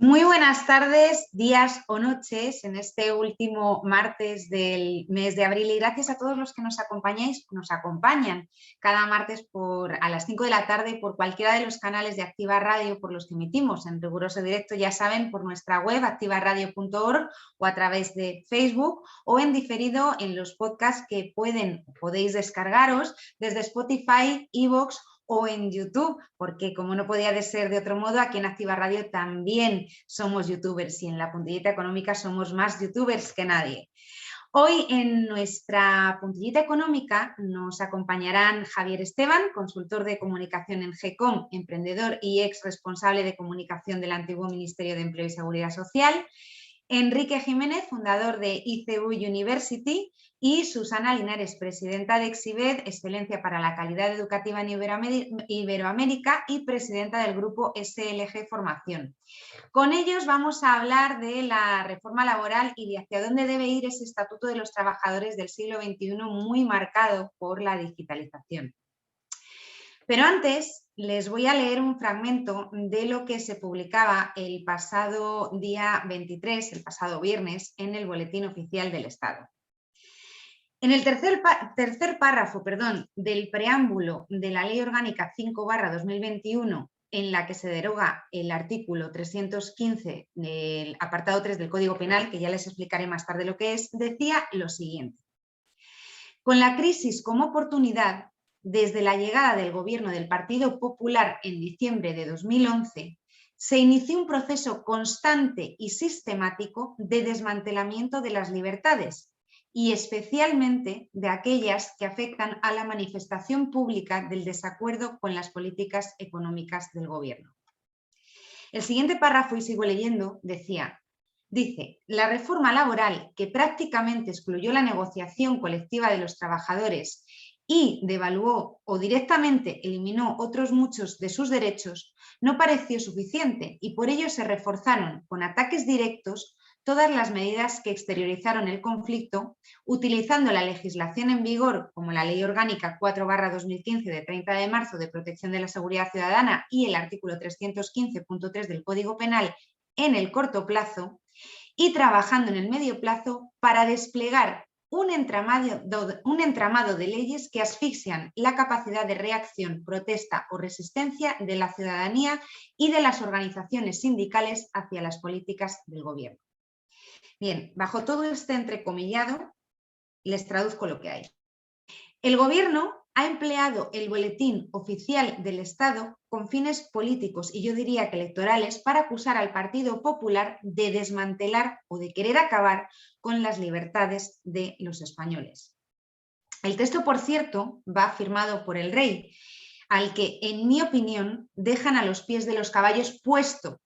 Muy buenas tardes, días o noches en este último martes del mes de abril y gracias a todos los que nos acompañan cada martes a las 5 de la tarde por cualquiera de los canales de Activa Radio por los que emitimos en riguroso directo, ya saben, por nuestra web activaradio.org o a través de Facebook o en diferido en los podcasts que podéis descargaros desde Spotify, iVoox o en YouTube, porque como no podía ser de otro modo, aquí en Activa Radio también somos youtubers y en la Puntillita Económica somos más youtubers que nadie. Hoy en nuestra Puntillita Económica nos acompañarán Javier Esteban, consultor de comunicación en GECOM, emprendedor y ex responsable de comunicación del antiguo Ministerio de Empleo y Seguridad Social, Enrique Jiménez, fundador de ICU University, y Susana Linares, presidenta de Exibed, Excelencia para la Calidad Educativa en Iberoamérica y presidenta del grupo SLG Formación. Con ellos vamos a hablar de la reforma laboral y de hacia dónde debe ir ese estatuto de los trabajadores del siglo XXI muy marcado por la digitalización. Pero antes les voy a leer un fragmento de lo que se publicaba el pasado día 23, el pasado viernes, en el Boletín Oficial del Estado. En el tercer párrafo del preámbulo de la Ley Orgánica 5/2021, en la que se deroga el artículo 315 del apartado 3 del Código Penal, que ya les explicaré más tarde lo que es, decía lo siguiente: con la crisis como oportunidad, desde la llegada del gobierno del Partido Popular en diciembre de 2011, se inició un proceso constante y sistemático de desmantelamiento de las libertades y especialmente de aquellas que afectan a la manifestación pública del desacuerdo con las políticas económicas del gobierno. El siguiente párrafo, y sigo leyendo, dice, la reforma laboral que prácticamente excluyó la negociación colectiva de los trabajadores y devaluó o directamente eliminó otros muchos de sus derechos, no pareció suficiente y por ello se reforzaron con ataques directos todas las medidas que exteriorizaron el conflicto, utilizando la legislación en vigor, como la Ley Orgánica 4/2015 de 30 de marzo de Protección de la Seguridad Ciudadana y el artículo 315.3 del Código Penal en el corto plazo, y trabajando en el medio plazo para desplegar un entramado de leyes que asfixian la capacidad de reacción, protesta o resistencia de la ciudadanía y de las organizaciones sindicales hacia las políticas del gobierno. Bien, bajo todo este entrecomillado, les traduzco lo que hay. El gobierno ha empleado el boletín oficial del Estado con fines políticos y yo diría que electorales para acusar al Partido Popular de desmantelar o de querer acabar con las libertades de los españoles. El texto, por cierto, va firmado por el rey, al que, en mi opinión, dejan a los pies de los caballos, puesto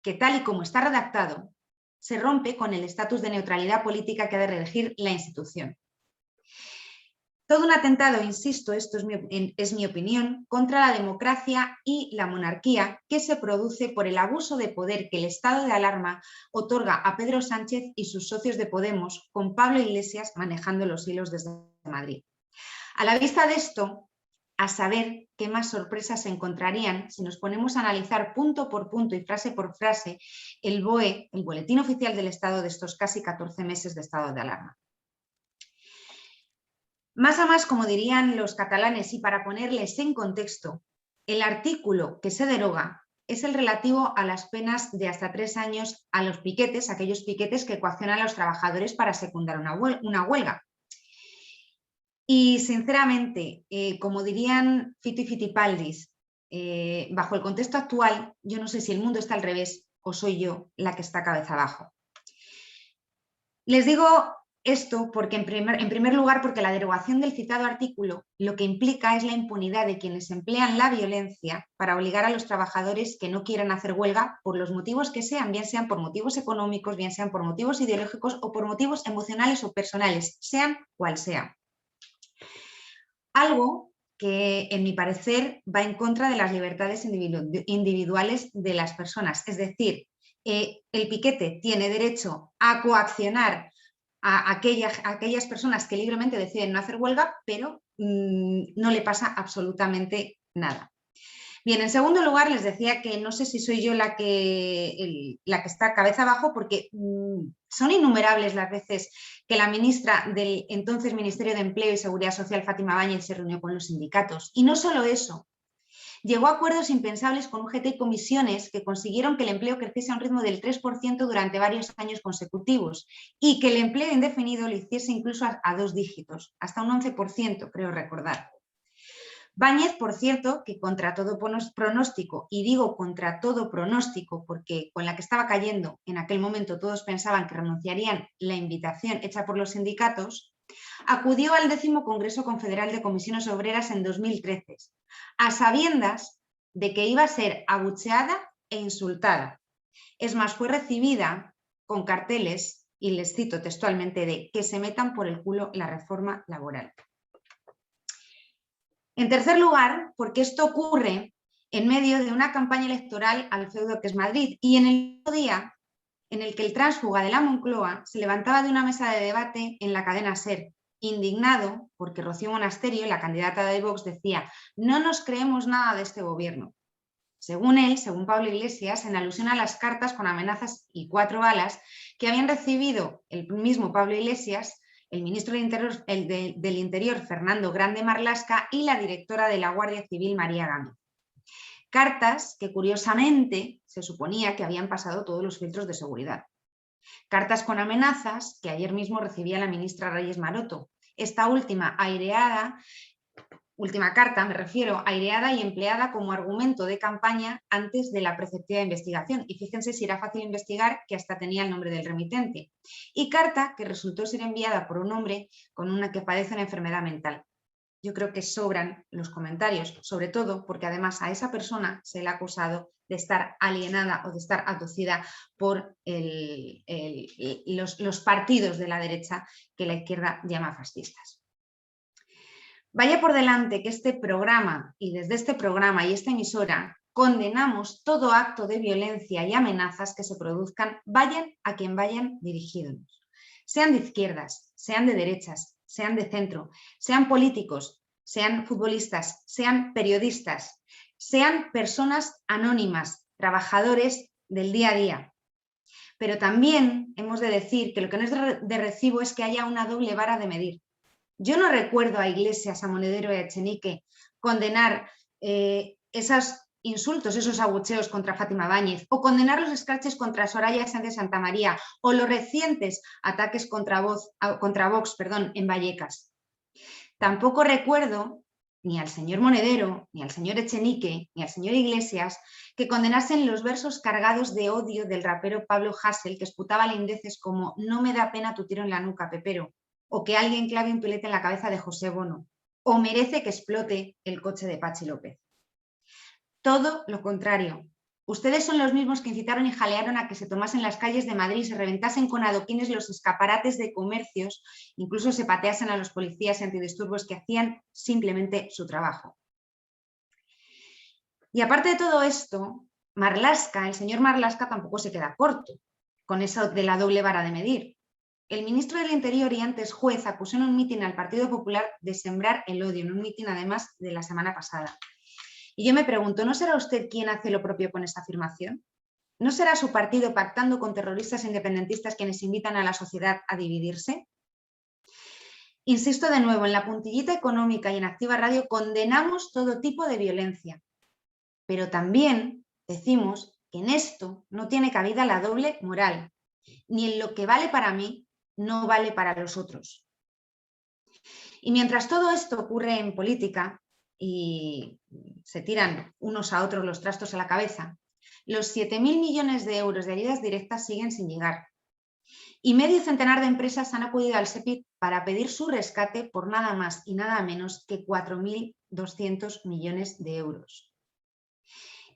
que, tal y como está redactado, se rompe con el estatus de neutralidad política que ha de regir la institución. Todo un atentado, insisto, esto es mi opinión, contra la democracia y la monarquía que se produce por el abuso de poder que el estado de alarma otorga a Pedro Sánchez y sus socios de Podemos, con Pablo Iglesias manejando los hilos desde Madrid. A la vista de esto, a saber qué más sorpresas se encontrarían si nos ponemos a analizar punto por punto y frase por frase el BOE, el Boletín Oficial del Estado, de estos casi 14 meses de estado de alarma. Más a más, como dirían los catalanes, y para ponerles en contexto, el artículo que se deroga es el relativo a las penas de hasta 3 años a los piquetes, aquellos piquetes que coaccionan a los trabajadores para secundar una huelga. Y sinceramente, como dirían Fito y Fitipaldis, bajo el contexto actual, yo no sé si el mundo está al revés o soy yo la que está cabeza abajo. Les digo esto porque, en primer lugar, porque la derogación del citado artículo lo que implica es la impunidad de quienes emplean la violencia para obligar a los trabajadores que no quieran hacer huelga por los motivos que sean, bien sean por motivos económicos, bien sean por motivos ideológicos o por motivos emocionales o personales, sean cual sea. Algo que, en mi parecer, va en contra de las libertades individuales de las personas. Es decir, el piquete tiene derecho a coaccionar a aquellas personas que libremente deciden no hacer huelga, pero no le pasa absolutamente nada. Bien, en segundo lugar les decía que no sé si soy yo la que está cabeza abajo, porque son innumerables las veces que la ministra del entonces Ministerio de Empleo y Seguridad Social, Fátima Báñez, se reunió con los sindicatos. Y no solo eso, llegó a acuerdos impensables con UGT y comisiones que consiguieron que el empleo creciese a un ritmo del 3% durante varios años consecutivos y que el empleo indefinido lo hiciese incluso a 2 dígitos, hasta un 11%, creo recordar. Báñez, por cierto, que contra todo pronóstico, y digo contra todo pronóstico porque con la que estaba cayendo en aquel momento todos pensaban que renunciarían la invitación hecha por los sindicatos, acudió al 10º Congreso Confederal de Comisiones Obreras en 2013, a sabiendas de que iba a ser abucheada e insultada. Es más, fue recibida con carteles, y les cito textualmente, de que se metan por el culo la reforma laboral. En tercer lugar, porque esto ocurre en medio de una campaña electoral al feudo que es Madrid y en el mismo día en el que el tránsfuga de la Moncloa se levantaba de una mesa de debate en la cadena SER, indignado porque Rocío Monasterio, la candidata de Vox, decía: no nos creemos nada de este gobierno. Según él, según Pablo Iglesias, en alusión a las cartas con amenazas y 4 balas que habían recibido el mismo Pablo Iglesias, el ministro del Interior, Fernando Grande Marlaska, y la directora de la Guardia Civil, María Gámez. Cartas que, curiosamente, se suponía que habían pasado todos los filtros de seguridad. Cartas con amenazas que ayer mismo recibía la ministra Reyes Maroto. Esta última carta, me refiero, aireada y empleada como argumento de campaña antes de la preceptiva investigación. Y fíjense si era fácil investigar, que hasta tenía el nombre del remitente. Y carta que resultó ser enviada por un hombre que padece una enfermedad mental. Yo creo que sobran los comentarios, sobre todo porque además a esa persona se le ha acusado de estar alienada o de estar abducida por los partidos de la derecha que la izquierda llama fascistas. Vaya por delante que este programa, y desde este programa y esta emisora, condenamos todo acto de violencia y amenazas que se produzcan, vayan a quien vayan dirigidos. Sean de izquierdas, sean de derechas, sean de centro, sean políticos, sean futbolistas, sean periodistas, sean personas anónimas, trabajadores del día a día. Pero también hemos de decir que lo que no es de recibo es que haya una doble vara de medir. Yo no recuerdo a Iglesias, a Monedero y a Echenique condenar esos insultos, esos abucheos contra Fátima Báñez, o condenar los escarches contra Soraya Sáenz de Santamaría, o los recientes ataques contra Vox en Vallecas. Tampoco recuerdo ni al señor Monedero, ni al señor Echenique, ni al señor Iglesias que condenasen los versos cargados de odio del rapero Pablo Hasél, que esputaba lindeces como "no me da pena tu tiro en la nuca, Pepero", o que alguien clave un pilete en la cabeza de José Bono, o merece que explote el coche de Pachi López. Todo lo contrario. Ustedes son los mismos que incitaron y jalearon a que se tomasen las calles de Madrid, se reventasen con adoquines los escaparates de comercios, incluso se pateasen a los policías y antidisturbios que hacían simplemente su trabajo. Y aparte de todo esto, el señor Marlaska tampoco se queda corto con eso de la doble vara de medir. El ministro del Interior y antes juez acusó en un mitin al Partido Popular de sembrar el odio, en un mitin además de la semana pasada. Y yo me pregunto, ¿no será usted quien hace lo propio con esta afirmación? ¿No será su partido pactando con terroristas independentistas quienes invitan a la sociedad a dividirse? Insisto de nuevo, en La Puntillita Económica y en Activa Radio condenamos todo tipo de violencia, pero también decimos que en esto no tiene cabida la doble moral, ni en lo que vale para mí no vale para los otros. Y mientras todo esto ocurre en política y se tiran unos a otros los trastos a la cabeza, los 7.000 millones de euros de ayudas directas siguen sin llegar. Y medio centenar de empresas han acudido al SEPIC para pedir su rescate por nada más y nada menos que 4.200 millones de euros.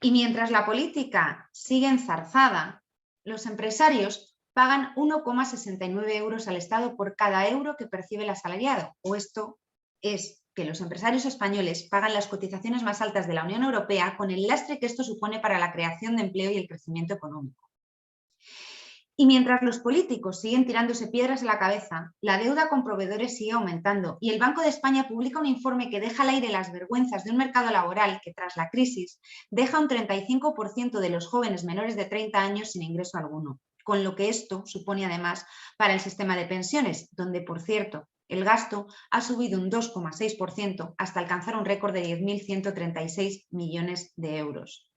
Y mientras la política sigue enzarzada, los empresarios pagan 1,69 euros al Estado por cada euro que percibe el asalariado. O esto es que los empresarios españoles pagan las cotizaciones más altas de la Unión Europea con el lastre que esto supone para la creación de empleo y el crecimiento económico. Y mientras los políticos siguen tirándose piedras a la cabeza, la deuda con proveedores sigue aumentando y el Banco de España publica un informe que deja al aire las vergüenzas de un mercado laboral que tras la crisis deja un 35% de los jóvenes menores de 30 años sin ingreso alguno, con lo que esto supone además para el sistema de pensiones, donde por cierto el gasto ha subido un 2,6% hasta alcanzar un récord de 10.136 millones de euros.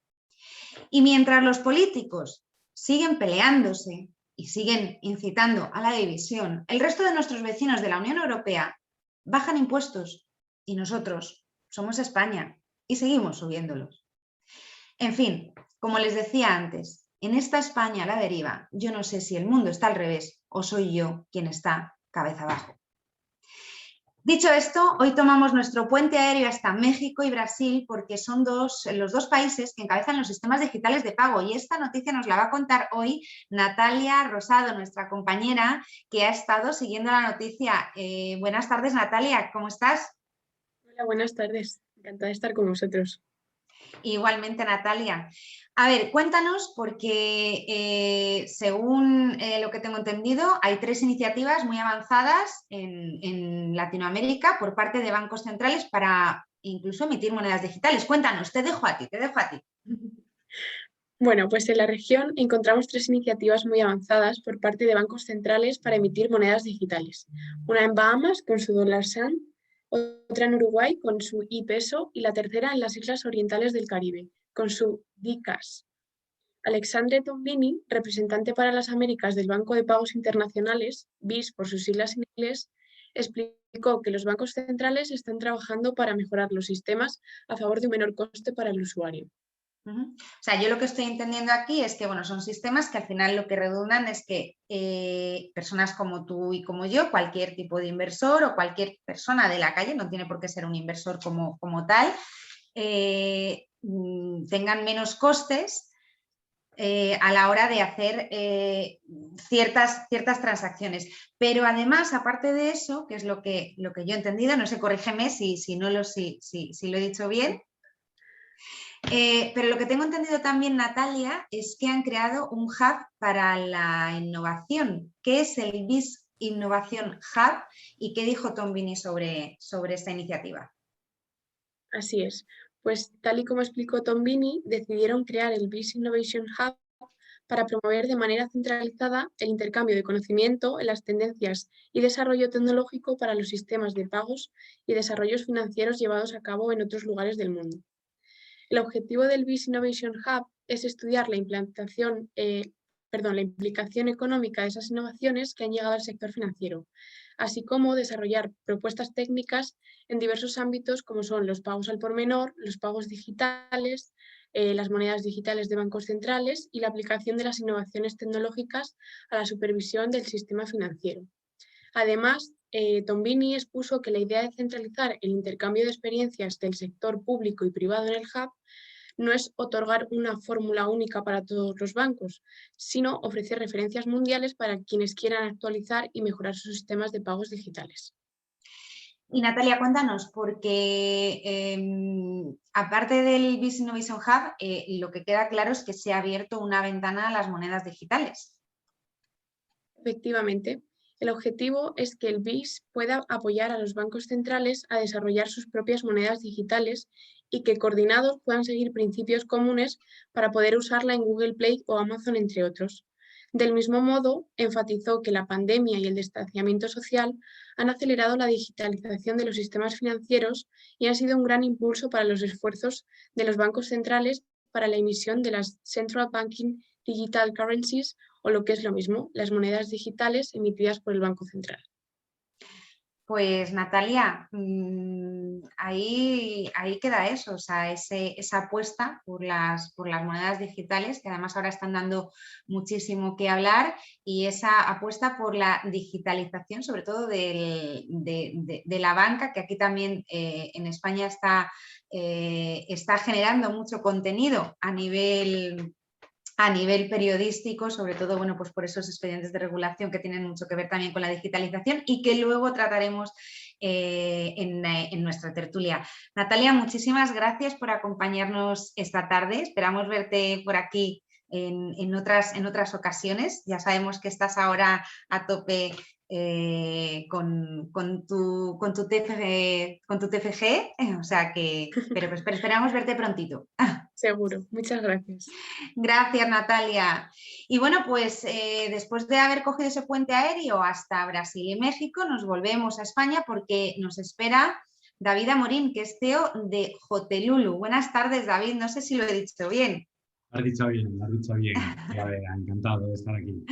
Y mientras los políticos siguen peleándose y siguen incitando a la división, el resto de nuestros vecinos de la Unión Europea bajan impuestos y nosotros somos España y seguimos subiéndolos. En fin, como les decía antes, en esta España a la deriva, yo no sé si el mundo está al revés o soy yo quien está cabeza abajo. Dicho esto, hoy tomamos nuestro puente aéreo hasta México y Brasil porque son los dos países que encabezan los sistemas digitales de pago y esta noticia nos la va a contar hoy Natalia Rosado, nuestra compañera que ha estado siguiendo la noticia. Buenas tardes, Natalia, ¿cómo estás? Hola, buenas tardes. Encantada de estar con vosotros. Igualmente, Natalia. A ver, cuéntanos, porque según lo que tengo entendido, hay 3 iniciativas muy avanzadas en Latinoamérica por parte de bancos centrales para incluso emitir monedas digitales. Cuéntanos, te dejo a ti, te dejo a ti. Bueno, pues en la región encontramos 3 iniciativas muy avanzadas por parte de bancos centrales para emitir monedas digitales. Una en Bahamas con su dólar SAN, otra en Uruguay con su iPeso y la tercera en las Islas Orientales del Caribe con su DCAS. Alexandre Tombini, representante para las Américas del Banco de Pagos Internacionales, BIS por sus siglas en inglés, explicó que los bancos centrales están trabajando para mejorar los sistemas a favor de un menor coste para el usuario. O sea, yo lo que estoy entendiendo aquí es que, bueno, son sistemas que al final lo que redundan es que personas como tú y como yo, cualquier tipo de inversor o cualquier persona de la calle, no tiene por qué ser un inversor como tal, tengan menos costes a la hora de hacer ciertas transacciones. Pero además, aparte de eso, que es lo que yo he entendido, no sé, corrígeme si lo he dicho bien, pero lo que tengo entendido también, Natalia, es que han creado un hub para la innovación. ¿Qué es el BIS Innovation Hub y qué dijo Tombini sobre esta iniciativa? Así es. Pues tal y como explicó Tombini, decidieron crear el BIS Innovation Hub para promover de manera centralizada el intercambio de conocimiento en las tendencias y desarrollo tecnológico para los sistemas de pagos y desarrollos financieros llevados a cabo en otros lugares del mundo. El objetivo del BIS Innovation Hub es estudiar la implicación económica de esas innovaciones que han llegado al sector financiero, así como desarrollar propuestas técnicas en diversos ámbitos como son los pagos al por menor, los pagos digitales, las monedas digitales de bancos centrales y la aplicación de las innovaciones tecnológicas a la supervisión del sistema financiero. Además, Tombini expuso que la idea de centralizar el intercambio de experiencias del sector público y privado en el hub no es otorgar una fórmula única para todos los bancos, sino ofrecer referencias mundiales para quienes quieran actualizar y mejorar sus sistemas de pagos digitales. Y Natalia, cuéntanos, porque aparte del BIS Innovation Hub, lo que queda claro es que se ha abierto una ventana a las monedas digitales. Efectivamente, el objetivo es que el BIS pueda apoyar a los bancos centrales a desarrollar sus propias monedas digitales y que coordinados puedan seguir principios comunes para poder usarla en Google Play o Amazon, entre otros. Del mismo modo, enfatizó que la pandemia y el distanciamiento social han acelerado la digitalización de los sistemas financieros y han sido un gran impulso para los esfuerzos de los bancos centrales para la emisión de las Central Banking Digital Currencies o lo que es lo mismo, las monedas digitales emitidas por el Banco Central. Pues Natalia, ahí queda eso, o sea, esa apuesta por las monedas digitales, que además ahora están dando muchísimo que hablar, y esa apuesta por la digitalización, sobre todo de la banca, que aquí también en España está generando mucho contenido a nivel periodístico, sobre todo, bueno, pues por esos expedientes de regulación que tienen mucho que ver también con la digitalización y que luego trataremos en nuestra tertulia. Natalia, muchísimas gracias por acompañarnos esta tarde. Esperamos verte por aquí en otras ocasiones. Ya sabemos que estás ahora a tope con tu TFG, o sea que, pero esperamos verte prontito. Seguro. Muchas gracias. Gracias, Natalia. Y bueno, pues después de haber cogido ese puente aéreo hasta Brasil y México, nos volvemos a España porque nos espera David Amorín, que es CEO de Hotelulu. Buenas tardes, David. No sé si lo he dicho bien. Lo has dicho bien, lo has dicho bien. Encantado de estar aquí.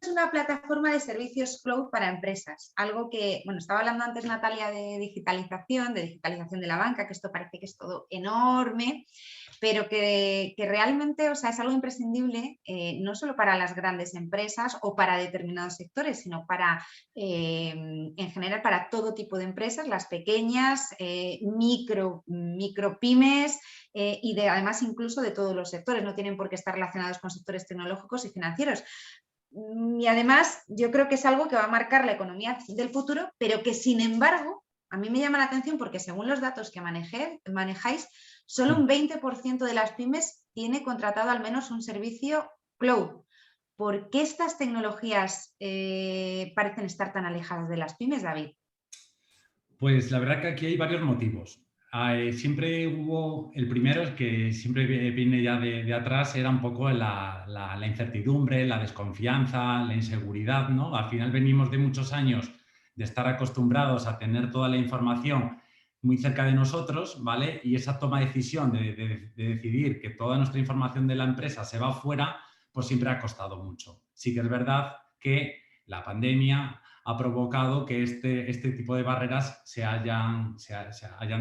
Es una plataforma de servicios cloud para empresas, algo que, bueno, estaba hablando antes Natalia de digitalización de la banca, que esto parece que es todo enorme, pero que realmente, o sea, es algo imprescindible no solo para las grandes empresas o para determinados sectores, sino para, en general, para todo tipo de empresas, las pequeñas, micropymes y además incluso de todos los sectores, no tienen por qué estar relacionados con sectores tecnológicos y financieros. Y además yo creo que es algo que va a marcar la economía del futuro, pero que sin embargo a mí me llama la atención porque según los datos que manejáis, solo un 20% de las pymes tiene contratado al menos un servicio cloud. ¿Por qué estas tecnologías parecen estar tan alejadas de las pymes, David? Pues la verdad que aquí hay varios motivos. Siempre hubo, el primero, el que siempre viene ya de atrás, era un poco la incertidumbre, la desconfianza, la inseguridad, ¿no? Al final venimos de muchos años de estar acostumbrados a tener toda la información muy cerca de nosotros, ¿vale? Y esa toma de decisión de decidir que toda nuestra información de la empresa se va fuera, pues siempre ha costado mucho. Sí que es verdad que la pandemia ha provocado que este tipo de barreras se hayan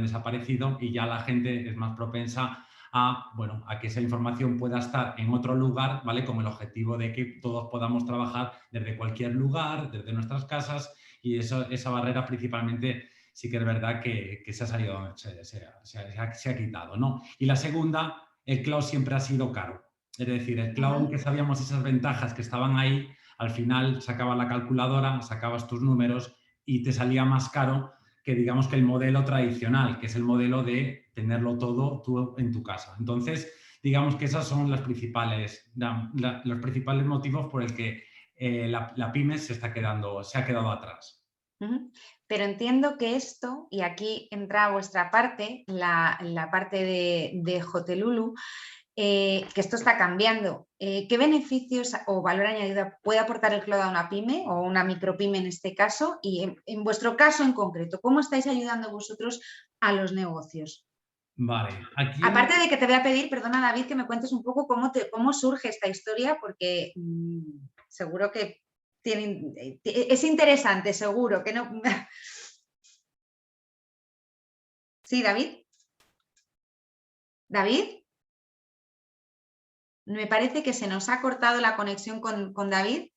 desaparecido y ya la gente es más propensa a que esa información pueda estar en otro lugar, ¿vale? Con el objetivo de que todos podamos trabajar desde cualquier lugar, desde nuestras casas, y esa barrera principalmente sí que es verdad que se ha salido, se ha quitado, ¿no? Y la segunda, el cloud siempre ha sido caro. Es decir, el cloud, aunque sabíamos esas ventajas que estaban ahí, al final sacabas la calculadora, sacabas tus números y te salía más caro que, digamos, que el modelo tradicional, que es el modelo de tenerlo todo tú en tu casa. Entonces, digamos que esos son los principales motivos por el que la pyme se ha quedado atrás. Pero entiendo que esto, y aquí entra vuestra parte, la parte de Hotelulu, que esto está cambiando. ¿Qué beneficios o valor añadido puede aportar el cloud a una pyme o una micropyme en este caso? Y en vuestro caso en concreto, ¿cómo estáis ayudando vosotros a los negocios? Vale. Aparte de que te voy a pedir, perdona David, que me cuentes un poco cómo surge esta historia, porque seguro que es interesante, seguro que no. Sí, David. ¿David? Me parece que se nos ha cortado la conexión con David.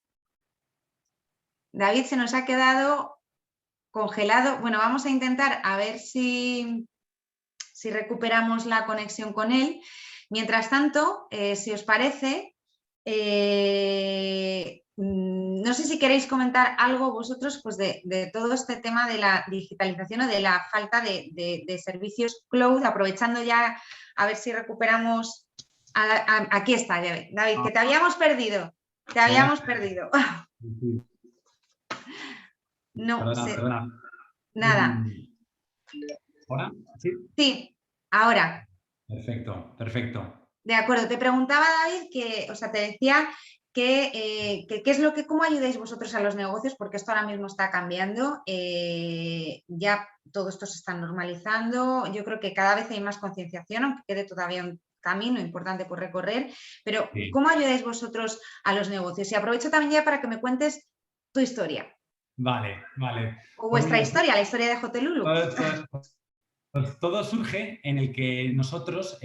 David se nos ha quedado congelado. Bueno, vamos a intentar a ver si recuperamos la conexión con él. Mientras tanto, si os parece, no sé si queréis comentar algo vosotros pues de todo este tema de la digitalización o de la falta de servicios cloud, aprovechando ya a ver si recuperamos. Aquí está, David, que te habíamos perdido. Te habíamos perdido. No sé. Perdona. Nada. ¿Ahora? ¿Sí? Sí, ahora. Perfecto. De acuerdo, te preguntaba David te decía cómo ayudáis vosotros a los negocios, porque esto ahora mismo está cambiando, ya todo esto se está normalizando, yo creo que cada vez hay más concienciación, aunque quede todavía un camino importante por recorrer, pero Sí. ¿cómo ayudáis vosotros a los negocios? Y aprovecho también ya para que me cuentes tu historia. Vale. O vuestra historia, la historia de Hotelulu. Pues todo surge en el que nosotros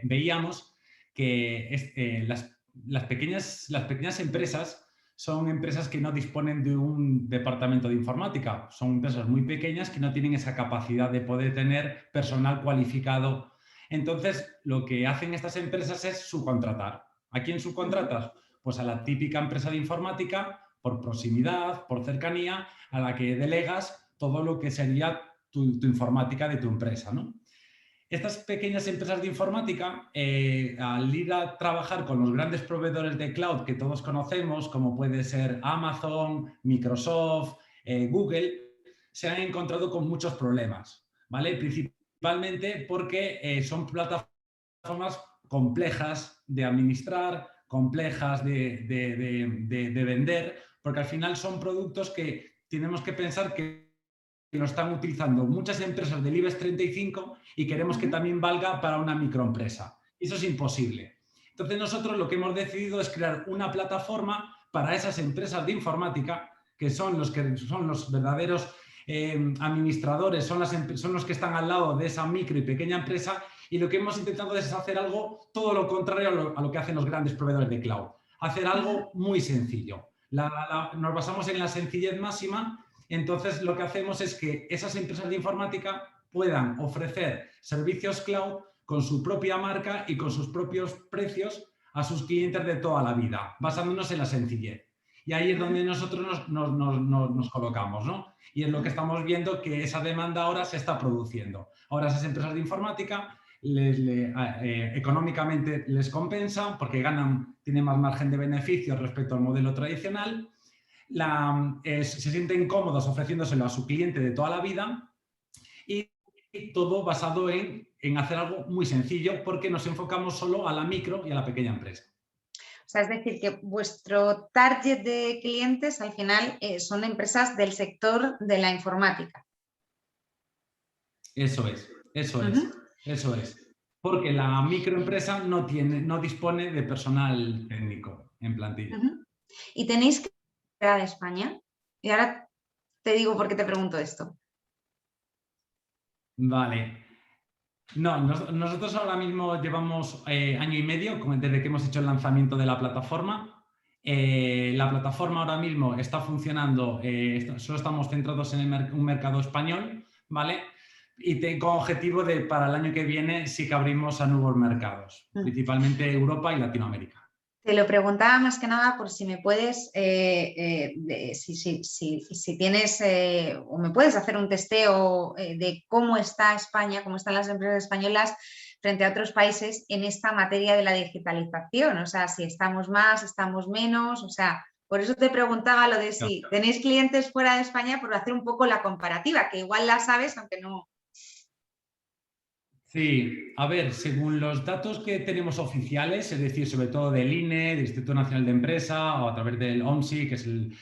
veíamos que las pequeñas empresas son empresas que no disponen de un departamento de informática. Son empresas muy pequeñas que no tienen esa capacidad de poder tener personal cualificado. Entonces, lo que hacen estas empresas es subcontratar. ¿A quién subcontratas? Pues a la típica empresa de informática, por proximidad, por cercanía, a la que delegas todo lo que sería tu informática de tu empresa, ¿no? Estas pequeñas empresas de informática, al ir a trabajar con los grandes proveedores de cloud que todos conocemos, como puede ser Amazon, Microsoft, Google, se han encontrado con muchos problemas, ¿vale? Principalmente porque son plataformas complejas de administrar, complejas de vender, porque al final son productos que tenemos que pensar que lo están utilizando muchas empresas del IBEX 35 y queremos que también valga para una microempresa. Eso es imposible. Entonces nosotros lo que hemos decidido es crear una plataforma para esas empresas de informática que son los verdaderos administradores, son los que están al lado de esa micro y pequeña empresa, y lo que hemos intentado es hacer algo todo lo contrario a lo que hacen los grandes proveedores de cloud. Hacer algo muy sencillo. Nos basamos en la sencillez máxima. Entonces, lo que hacemos es que esas empresas de informática puedan ofrecer servicios cloud con su propia marca y con sus propios precios a sus clientes de toda la vida, basándonos en la sencillez. Y ahí es donde nosotros nos colocamos, ¿no? Y es lo que estamos viendo, que esa demanda ahora se está produciendo. Ahora esas empresas de informática económicamente les compensa porque tienen más margen de beneficio respecto al modelo tradicional. Se sienten cómodos ofreciéndoselo a su cliente de toda la vida, y todo basado en hacer algo muy sencillo, porque nos enfocamos solo a la micro y a la pequeña empresa. O sea, es decir, que vuestro target de clientes al final son empresas del sector de la informática. Eso es. Porque la microempresa no dispone de personal técnico en plantilla. ¿Y tenéis que ir a España? Y ahora te digo por qué te pregunto esto. Vale. No, nosotros ahora mismo llevamos año y medio desde que hemos hecho el lanzamiento de la plataforma. La plataforma ahora mismo está funcionando, solo estamos centrados en un mercado español, ¿vale? Y tengo objetivo de para el año que viene sí que abrimos a nuevos mercados, principalmente Europa y Latinoamérica. Te lo preguntaba más que nada por si me puedes, si tienes o me puedes hacer un testeo de cómo está España, cómo están las empresas españolas frente a otros países en esta materia de la digitalización. O sea, si estamos más, estamos menos. O sea, por eso te preguntaba lo de si tenéis clientes fuera de España, por hacer un poco la comparativa, que igual la sabes, aunque no. Sí, a ver, según los datos que tenemos oficiales, es decir, sobre todo del INE, del Instituto Nacional de Empresa, o a través del ONSI, que es el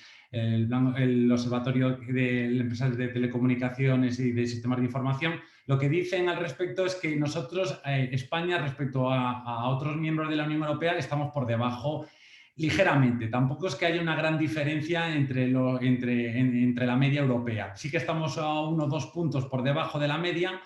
Observatorio de Empresas de Telecomunicaciones y de Sistemas de Información, lo que dicen al respecto es que nosotros, España, respecto a otros miembros de la Unión Europea, estamos por debajo ligeramente. Tampoco es que haya una gran diferencia entre la media europea. Sí que estamos a 1 o 2 puntos por debajo de la media,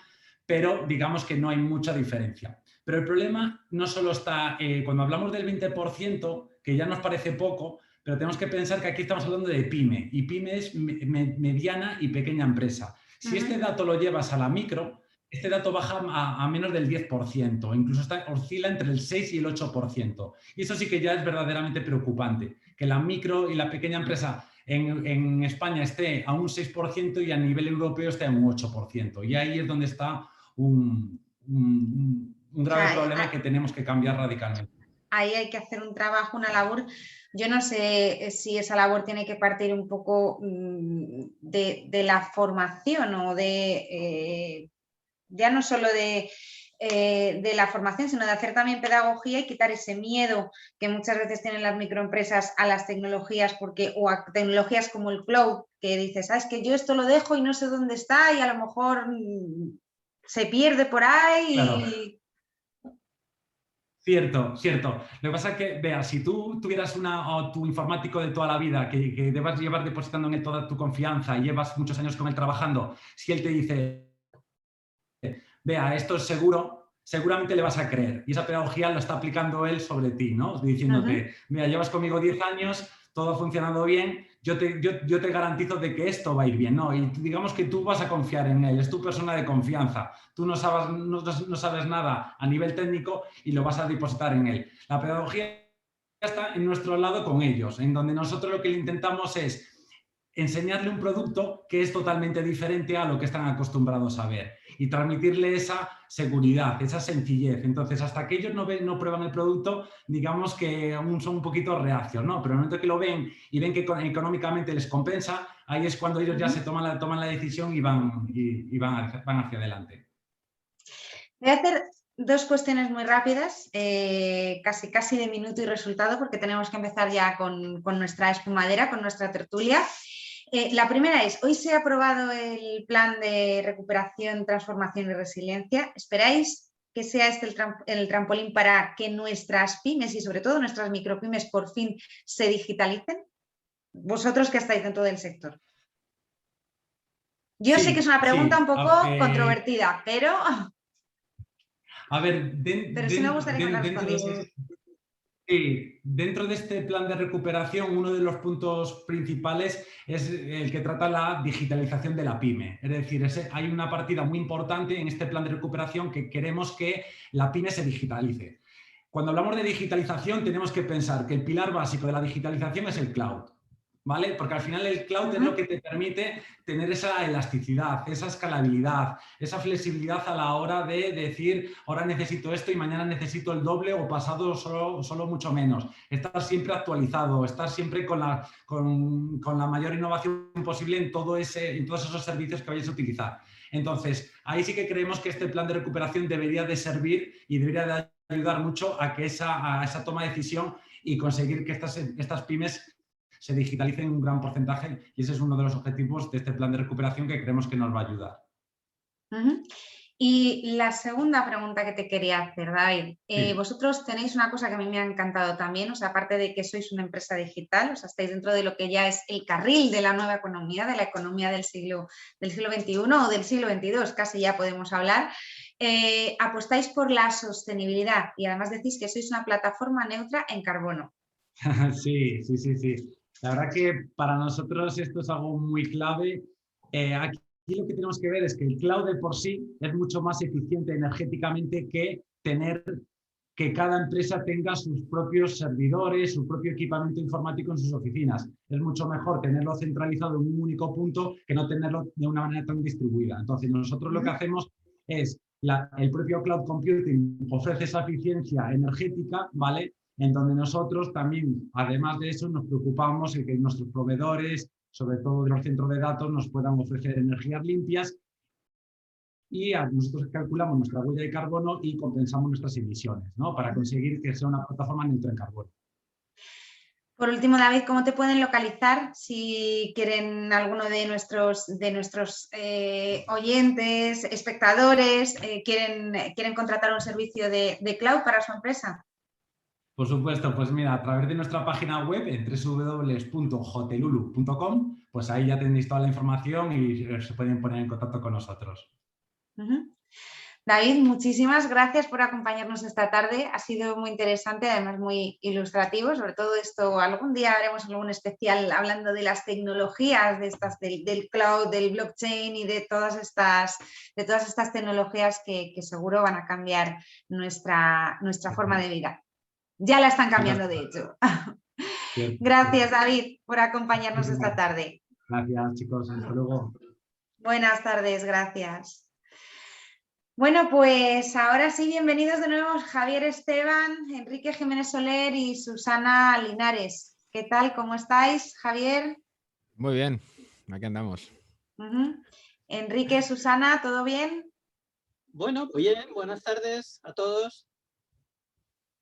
pero digamos que no hay mucha diferencia. Pero el problema no solo está, cuando hablamos del 20%, que ya nos parece poco, pero tenemos que pensar que aquí estamos hablando de PYME, y PYME es mediana y pequeña empresa. Si este dato lo llevas a la micro, este dato baja a menos del 10%, incluso oscila entre el 6 y el 8%. Y eso sí que ya es verdaderamente preocupante, que la micro y la pequeña empresa en España esté a un 6% y a nivel europeo esté a un 8%. Y ahí es donde está un grave problema que tenemos que cambiar radicalmente. Ahí hay que hacer un trabajo, una labor. Yo no sé si esa labor tiene que partir un poco de la formación o ya no solo de la formación, sino de hacer también pedagogía y quitar ese miedo que muchas veces tienen las microempresas a las tecnologías, o a tecnologías como el cloud, que dices, es que yo esto lo dejo y no sé dónde está y a lo mejor se pierde por ahí. Claro. Cierto. Lo que pasa es que, vea, si tú tuvieras tu informático de toda la vida que debas llevar depositando en él toda tu confianza y llevas muchos años con él trabajando, si él te dice, vea, esto es seguro, seguramente le vas a creer. Y esa pedagogía lo está aplicando él sobre ti, ¿no? Diciéndote, mira, llevas conmigo 10 años, todo ha funcionado bien, yo te garantizo de que esto va a ir bien, ¿no? Y digamos que tú vas a confiar en él, es tu persona de confianza. Tú no sabes nada a nivel técnico y lo vas a depositar en él. La pedagogía está en nuestro lado con ellos, en donde nosotros lo que le intentamos es enseñarle un producto que es totalmente diferente a lo que están acostumbrados a ver y transmitirle esa seguridad, esa sencillez. Entonces, hasta que ellos no prueban el producto, digamos que aún son un poquito reacios, ¿no? Pero en el momento que lo ven y ven que económicamente les compensa, ahí es cuando ellos ya se toman la decisión y van hacia adelante. Voy a hacer dos cuestiones muy rápidas, casi de minuto y resultado, porque tenemos que empezar ya con nuestra espumadera, con nuestra tertulia. La primera es, hoy se ha aprobado el plan de recuperación, transformación y resiliencia. ¿Esperáis que sea este el trampolín para que nuestras pymes y sobre todo nuestras micropymes por fin se digitalicen? Vosotros que estáis dentro del sector. Yo sé que es una pregunta un poco controvertida, pero... A ver, pero sí me gustaría que me la respondieses. Sí, dentro de este plan de recuperación, uno de los puntos principales es el que trata la digitalización de la pyme. Es decir, hay una partida muy importante en este plan de recuperación que queremos que la pyme se digitalice. Cuando hablamos de digitalización, tenemos que pensar que el pilar básico de la digitalización es el cloud, ¿vale? Porque al final el cloud es lo que te permite tener esa elasticidad, esa escalabilidad, esa flexibilidad a la hora de decir, ahora necesito esto y mañana necesito el doble o pasado solo mucho menos. Estar siempre actualizado, estar siempre con la mayor innovación posible en todos esos servicios que vayáis a utilizar. Entonces, ahí sí que creemos que este plan de recuperación debería de servir y debería de ayudar mucho a esa toma de decisión y conseguir que estas pymes se digitalicen un gran porcentaje, y ese es uno de los objetivos de este plan de recuperación que creemos que nos va a ayudar. Y la segunda pregunta que te quería hacer, David, vosotros tenéis una cosa que a mí me ha encantado también, o sea, aparte de que sois una empresa digital, o sea, estáis dentro de lo que ya es el carril de la nueva economía, de la economía del siglo XXI o del siglo XXII, casi ya podemos hablar. Apostáis por la sostenibilidad y además decís que sois una plataforma neutra en carbono. Sí. La verdad que para nosotros esto es algo muy clave. Aquí lo que tenemos que ver es que el cloud de por sí es mucho más eficiente energéticamente que que cada empresa tenga sus propios servidores, su propio equipamiento informático en sus oficinas. Es mucho mejor tenerlo centralizado en un único punto que no tenerlo de una manera tan distribuida. Entonces, nosotros lo que hacemos es, el propio cloud computing ofrece esa eficiencia energética, ¿vale? En donde nosotros también, además de eso, nos preocupamos de que nuestros proveedores, sobre todo de los centros de datos, nos puedan ofrecer energías limpias y nosotros calculamos nuestra huella de carbono y compensamos nuestras emisiones, ¿no? Para conseguir que sea una plataforma neutra en carbono. Por último, David, ¿cómo te pueden localizar si quieren alguno de nuestros oyentes, espectadores, quieren contratar un servicio de cloud para su empresa? Por supuesto, pues mira, a través de nuestra página web en www.hotelulu.com, pues ahí ya tenéis toda la información y se pueden poner en contacto con nosotros. David, muchísimas gracias por acompañarnos esta tarde. Ha sido muy interesante, además muy ilustrativo. Sobre todo esto, algún día haremos algún especial hablando de las tecnologías del cloud, del blockchain y de todas estas tecnologías que seguro van a cambiar nuestra forma de vida. Ya la están cambiando, de hecho. Gracias, David, por acompañarnos esta tarde. Gracias, chicos. Hasta luego. Buenas tardes, gracias. Bueno, pues ahora sí, bienvenidos de nuevo Javier Esteban, Enrique Jiménez Soler y Susana Linares. ¿Qué tal? ¿Cómo estáis, Javier? Muy bien, aquí andamos. Enrique, Susana, ¿todo bien? Bueno, bien, buenas tardes a todos.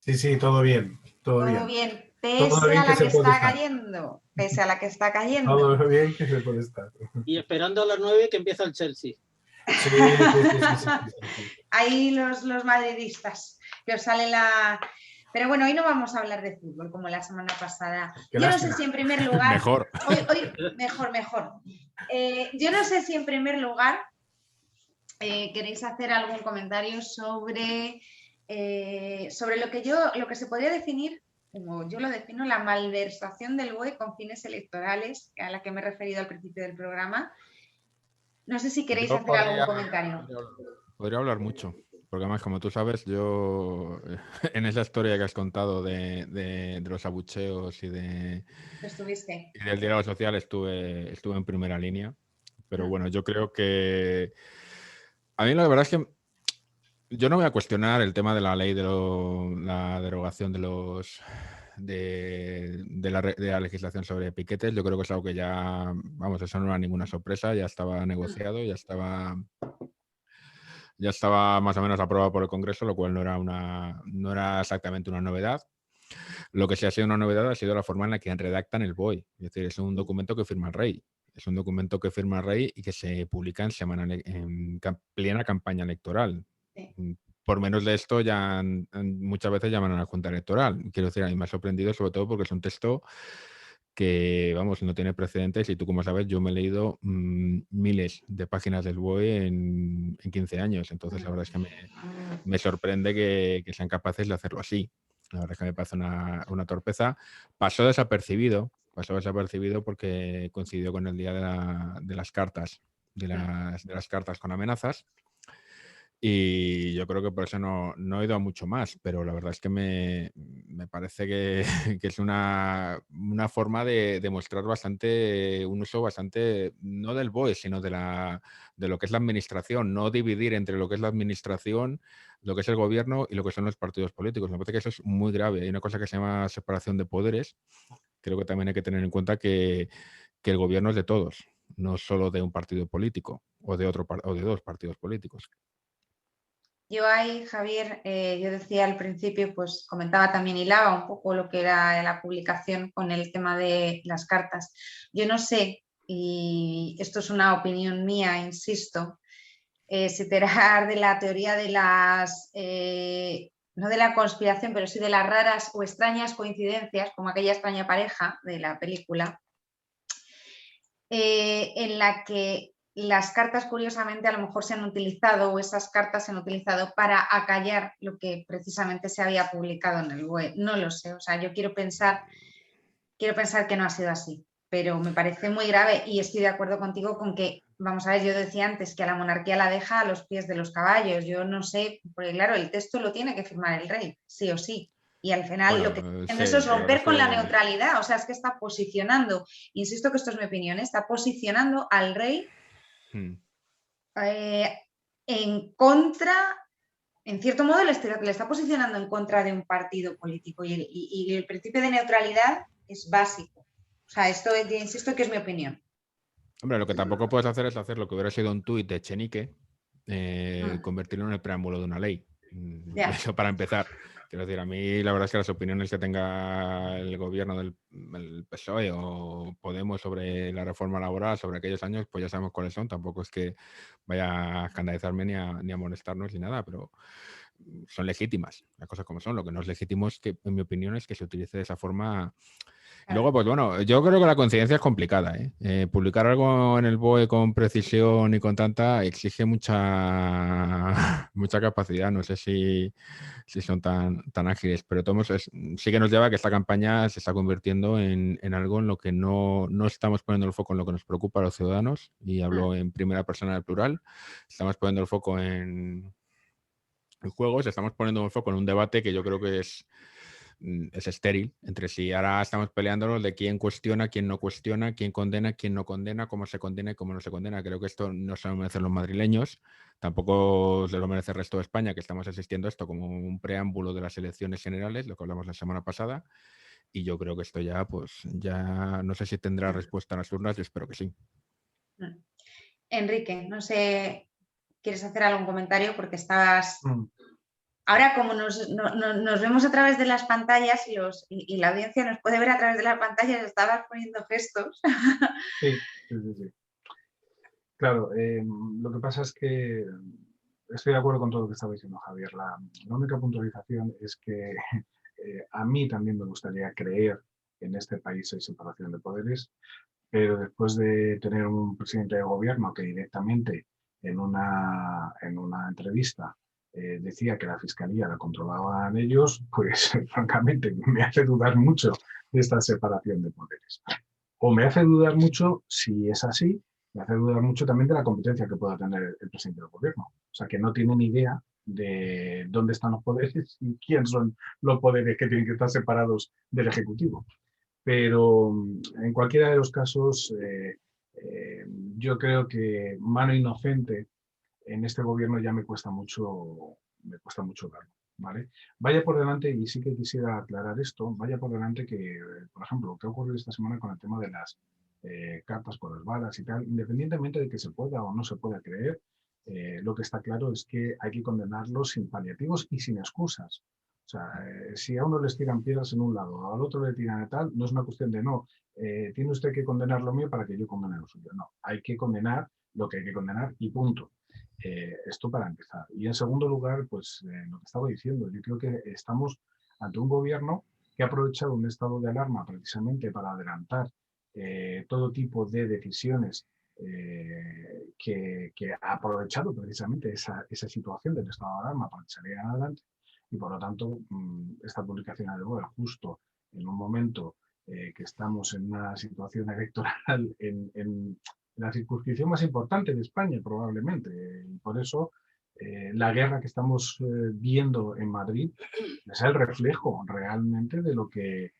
Sí, todo bien. Todo bien, pese a la que está cayendo. Pese a la que está cayendo. Todo bien que se puede estar. Y esperando a las 9 que empieza el Chelsea. Sí. Ahí los madridistas, que os sale la... Pero bueno, hoy no vamos a hablar de fútbol como la semana pasada. Yo no sé si en primer lugar... Mejor. Hoy mejor. Yo no sé si en primer lugar queréis hacer algún comentario sobre lo que se podría definir, como yo lo defino, la malversación del BOE con fines electorales, a la que me he referido al principio del programa. No sé si queréis hacer algún comentario. Podría hablar mucho. porque además, como tú sabes, yo en esa historia que has contado de los abucheos y Estuviste. del diálogo social estuve en primera línea. Pero bueno, yo creo que a mí la verdad es que yo no voy a cuestionar el tema de la ley de la derogación de la legislación sobre piquetes. Yo creo que es algo que ya, vamos, eso no era ninguna sorpresa, ya estaba negociado, ya estaba más o menos aprobado por el Congreso, lo cual no era exactamente una novedad. Lo que sí ha sido una novedad ha sido la forma en la que redactan el BOE. Es decir, es un documento que firma el rey. Es un documento que firma el rey y que se publica en plena campaña electoral. Sí. Por menos de esto, ya muchas veces llaman a la Junta Electoral. Quiero decir, a mí me ha sorprendido sobre todo porque es un texto que, vamos, no tiene precedentes y tú, como sabes, yo me he leído miles de páginas del BOE en 15 años. Entonces, la verdad es que me sorprende que sean capaces de hacerlo así. La verdad es que me parece una torpeza. Pasó desapercibido porque coincidió con el día de las cartas, de las cartas con amenazas. Y yo creo que por eso no he ido a mucho más, pero la verdad es que me parece que es una forma de demostrar un uso bastante, no del BOE, sino de lo que es la administración, no dividir entre lo que es la administración, lo que es el gobierno y lo que son los partidos políticos. Me parece que eso es muy grave. Hay una cosa que se llama separación de poderes. Creo que también hay que tener en cuenta que el gobierno es de todos, no solo de un partido político o de dos partidos políticos. Yo ahí, Javier, yo decía al principio, pues comentaba también, hilaba un poco lo que era la publicación con el tema de las cartas. Yo no sé, y esto es una opinión mía, insisto, si tirar de la teoría de las, no de la conspiración, pero sí de las raras o extrañas coincidencias, como aquella extraña pareja de la película, en la que las cartas curiosamente a lo mejor se han utilizado o esas cartas se han utilizado para acallar lo que precisamente se había publicado en el web. No lo sé, o sea, yo quiero pensar que no ha sido así, pero me parece muy grave y estoy de acuerdo contigo con que, vamos a ver, yo decía antes que a la monarquía la deja a los pies de los caballos. Yo no sé, porque claro, el texto lo tiene que firmar el rey, sí o sí. Y al final Bueno, lo que está haciendo sí, eso es la verdad romper es con la que neutralidad, o sea, es que está posicionando, insisto que esto es mi opinión, está posicionando al rey en contra, en cierto modo le está posicionando en contra de un partido político y el principio de neutralidad es básico. O sea, esto insisto que es mi opinión. Hombre, lo que tampoco puedes hacer es hacer lo que hubiera sido un tuit de Chenique, convertirlo en el preámbulo de una ley. Ya. Eso para empezar. Quiero decir, a mí la verdad es que las opiniones que tenga el gobierno del PSOE o Podemos sobre la reforma laboral, sobre aquellos años, pues ya sabemos cuáles son. Tampoco es que vaya a escandalizarme ni a molestarnos ni nada, pero son legítimas, las cosas como son. Lo que no es legítimo es que, en mi opinión, es que se utilice de esa forma. Y luego, pues bueno, yo creo que la coincidencia es complicada, ¿eh? Publicar algo en el BOE con precisión y con tanta exige mucha capacidad. No sé si son tan ágiles, pero sí que nos lleva a que esta campaña se está convirtiendo en algo en lo que no estamos poniendo el foco en lo que nos preocupa a los ciudadanos, y hablo en primera persona del plural. Estamos poniendo el foco en juegos, estamos poniendo el foco en un debate que yo creo que es estéril, entre si ahora estamos peleándonos de quién cuestiona, quién no cuestiona, quién condena, quién no condena, cómo se condena y cómo no se condena. Creo que esto no se lo merecen los madrileños, tampoco se lo merece el resto de España, que estamos asistiendo a esto como un preámbulo de las elecciones generales, lo que hablamos la semana pasada, y yo creo que esto ya, pues, ya no sé si tendrá respuesta a las urnas, yo espero que sí. Enrique, no sé, ¿quieres hacer algún comentario? Porque estabas... Ahora, como nos vemos a través de las pantallas y la audiencia nos puede ver a través de las pantallas, estabas poniendo gestos. Sí. Claro, lo que pasa es que estoy de acuerdo con todo lo que estaba diciendo Javier. La única puntualización es que a mí también me gustaría creer que en este país hay separación de poderes, pero después de tener un presidente de gobierno que directamente en una entrevista decía que la fiscalía la controlaban ellos, pues francamente me hace dudar mucho de esta separación de poderes. O me hace dudar mucho, si es así, me hace dudar mucho también de la competencia que pueda tener el presidente del gobierno. O sea, que no tiene ni idea de dónde están los poderes y quién son los poderes que tienen que estar separados del Ejecutivo. Pero en cualquiera de los casos, yo creo que mano inocente en este gobierno ya me cuesta mucho verlo, ¿vale? Vaya por delante, y sí que quisiera aclarar esto, vaya por delante que, por ejemplo, lo que ha ocurrido esta semana con el tema de las cartas por las balas y tal, independientemente de que se pueda o no se pueda creer, lo que está claro es que hay que condenarlos sin paliativos y sin excusas. O sea, si a uno les tiran piedras en un lado, al otro le tiran tal, no es una cuestión de no, tiene usted que condenar lo mío para que yo condene lo suyo. No, hay que condenar lo que hay que condenar y punto. Esto para empezar. Y en segundo lugar, pues lo que estaba diciendo, yo creo que estamos ante un gobierno que ha aprovechado un estado de alarma precisamente para adelantar todo tipo de decisiones que ha aprovechado precisamente esa situación del estado de alarma para que salieran adelante, y por lo tanto esta publicación de BOE justo en un momento que estamos en una situación electoral en la circunscripción más importante de España probablemente, y por eso la guerra que estamos viendo en Madrid es el reflejo realmente de lo que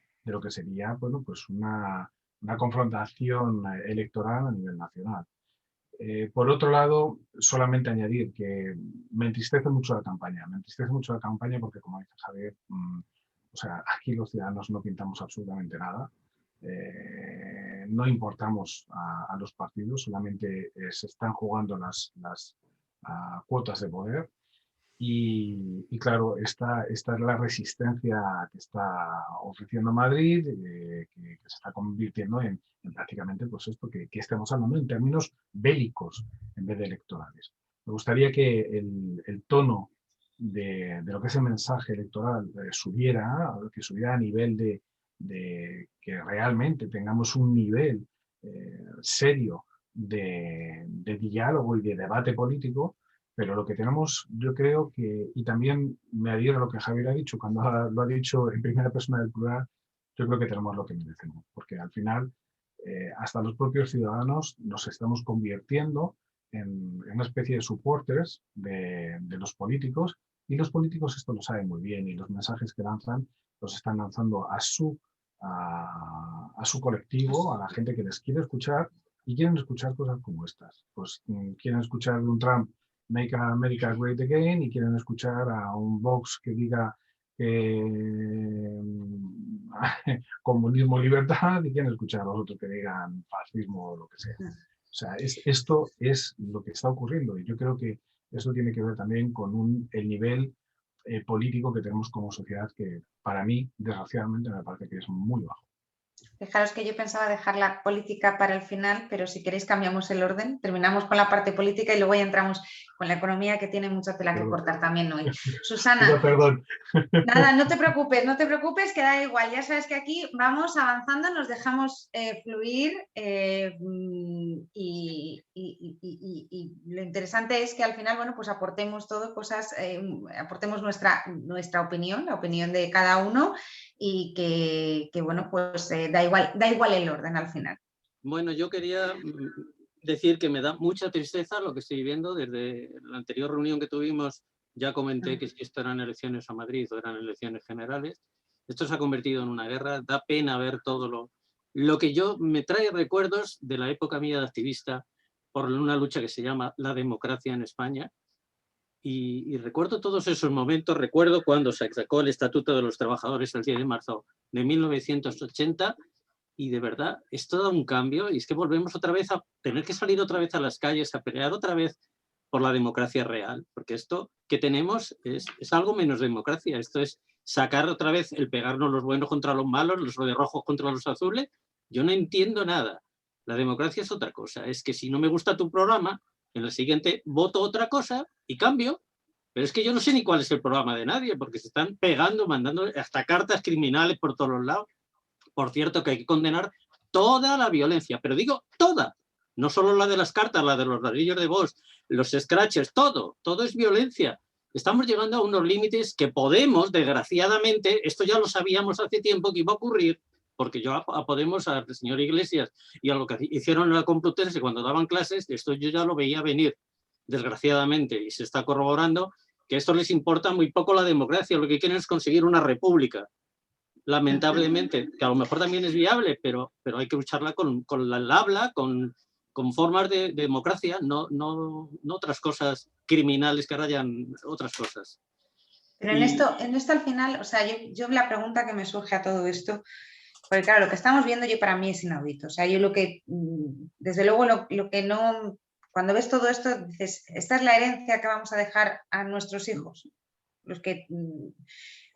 sería, bueno, pues una confrontación electoral a nivel nacional. Por otro lado, solamente añadir que me entristece mucho la campaña. Me entristece mucho la campaña porque, como dice Javier, o sea, aquí los ciudadanos no pintamos absolutamente nada. No importamos a los partidos, solamente se están jugando las cuotas de poder. Y claro, esta es la resistencia que está ofreciendo Madrid, que se está convirtiendo en prácticamente pues esto que estamos hablando en términos bélicos en vez de electorales. Me gustaría que el tono de lo que es el mensaje electoral subiera a nivel de que realmente tengamos un nivel serio de diálogo y de debate político. Pero lo que tenemos, yo creo que, y también me adhiero a lo que Javier ha dicho, cuando lo ha dicho en primera persona del plural, yo creo que tenemos lo que merecemos, porque al final hasta los propios ciudadanos nos estamos convirtiendo en una especie de supporters de los políticos, y los políticos esto lo saben muy bien, y los mensajes que lanzan los están lanzando a su colectivo, a la gente que les quiere escuchar, y quieren escuchar cosas como estas. Pues quieren escuchar de un Trump Make America Great Again, y quieren escuchar a un Vox que diga comunismo, libertad, y quieren escuchar a los otros que digan fascismo o lo que sea. O sea, esto es lo que está ocurriendo, y yo creo que esto tiene que ver también con el nivel político que tenemos como sociedad, que para mí, desgraciadamente, me parece que es muy bajo. Fijaros que yo pensaba dejar la política para el final, pero si queréis cambiamos el orden, terminamos con la parte política y luego ya entramos con la economía, que tiene mucha tela que cortar también hoy. Susana, perdón. Nada, no te preocupes, que da igual, ya sabes que aquí vamos avanzando, nos dejamos fluir y lo interesante es que al final, bueno, pues aportemos todo, aportemos nuestra opinión, la opinión de cada uno, y que bueno, pues da igual el orden al final. Bueno, yo quería decir que me da mucha tristeza lo que estoy viviendo desde la anterior reunión que tuvimos. Ya comenté que si esto eran elecciones a Madrid o eran elecciones generales, esto se ha convertido en una guerra. Da pena ver todo lo que yo me trae recuerdos de la época mía de activista por una lucha que se llama la democracia en España. Y recuerdo todos esos momentos. Recuerdo cuando se sacó el Estatuto de los Trabajadores el 10 de marzo de 1980, y de verdad, esto da un cambio, y es que volvemos otra vez a tener que salir otra vez a las calles, a pelear otra vez por la democracia real, porque esto que tenemos es algo menos democracia. Esto es sacar otra vez el pegarnos los buenos contra los malos, los de rojos contra los azules. Yo no entiendo nada. La democracia es otra cosa. Es que si no me gusta tu programa, en el siguiente voto otra cosa y cambio. Pero es que yo no sé ni cuál es el programa de nadie, porque se están pegando, mandando hasta cartas criminales por todos los lados. Por cierto, que hay que condenar toda la violencia, pero digo toda. No solo la de las cartas, la de los ladrillos de voz, los scratches, todo es violencia. Estamos llegando a unos límites que Podemos, desgraciadamente, esto ya lo sabíamos hace tiempo que iba a ocurrir, porque yo a Podemos, al señor Iglesias y a lo que hicieron en la Complutense cuando daban clases, esto yo ya lo veía venir, desgraciadamente, y se está corroborando que a estos les importa muy poco la democracia, lo que quieren es conseguir una república. Lamentablemente, que a lo mejor también es viable, pero hay que lucharla con el habla, con formas de democracia, no otras cosas criminales que rayan otras cosas. Pero en esto al final, o sea, yo la pregunta que me surge a todo esto, porque claro, lo que estamos viendo yo para mí es inaudito. O sea, yo lo que, desde luego, lo que no, cuando ves todo esto, dices, esta es la herencia que vamos a dejar a nuestros hijos. Los que, o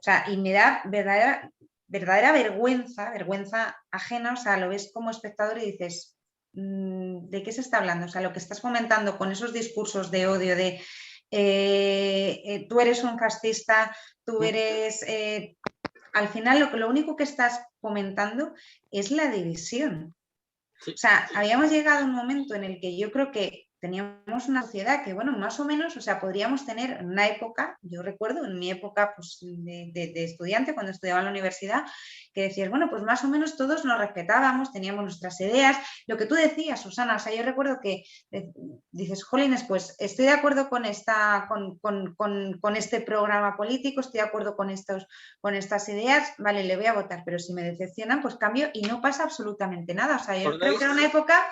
sea, y me da verdadera vergüenza ajena, o sea, lo ves como espectador y dices, ¿de qué se está hablando? O sea, lo que estás fomentando con esos discursos de odio, de tú eres un fascista, tú eres... al final lo único que estás fomentando es la división. Sí. O sea, habíamos llegado a un momento en el que yo creo que teníamos una sociedad que, bueno, más o menos, o sea, podríamos tener en una época, yo recuerdo en mi época pues, de estudiante, cuando estudiaba en la universidad, que decías, bueno, pues más o menos todos nos respetábamos, teníamos nuestras ideas, lo que tú decías, Susana, o sea, yo recuerdo que dices, jolines, pues estoy de acuerdo con este programa político, estoy de acuerdo con estas ideas, vale, le voy a votar, pero si me decepcionan, pues cambio y no pasa absolutamente nada. O sea, yo creo que era una época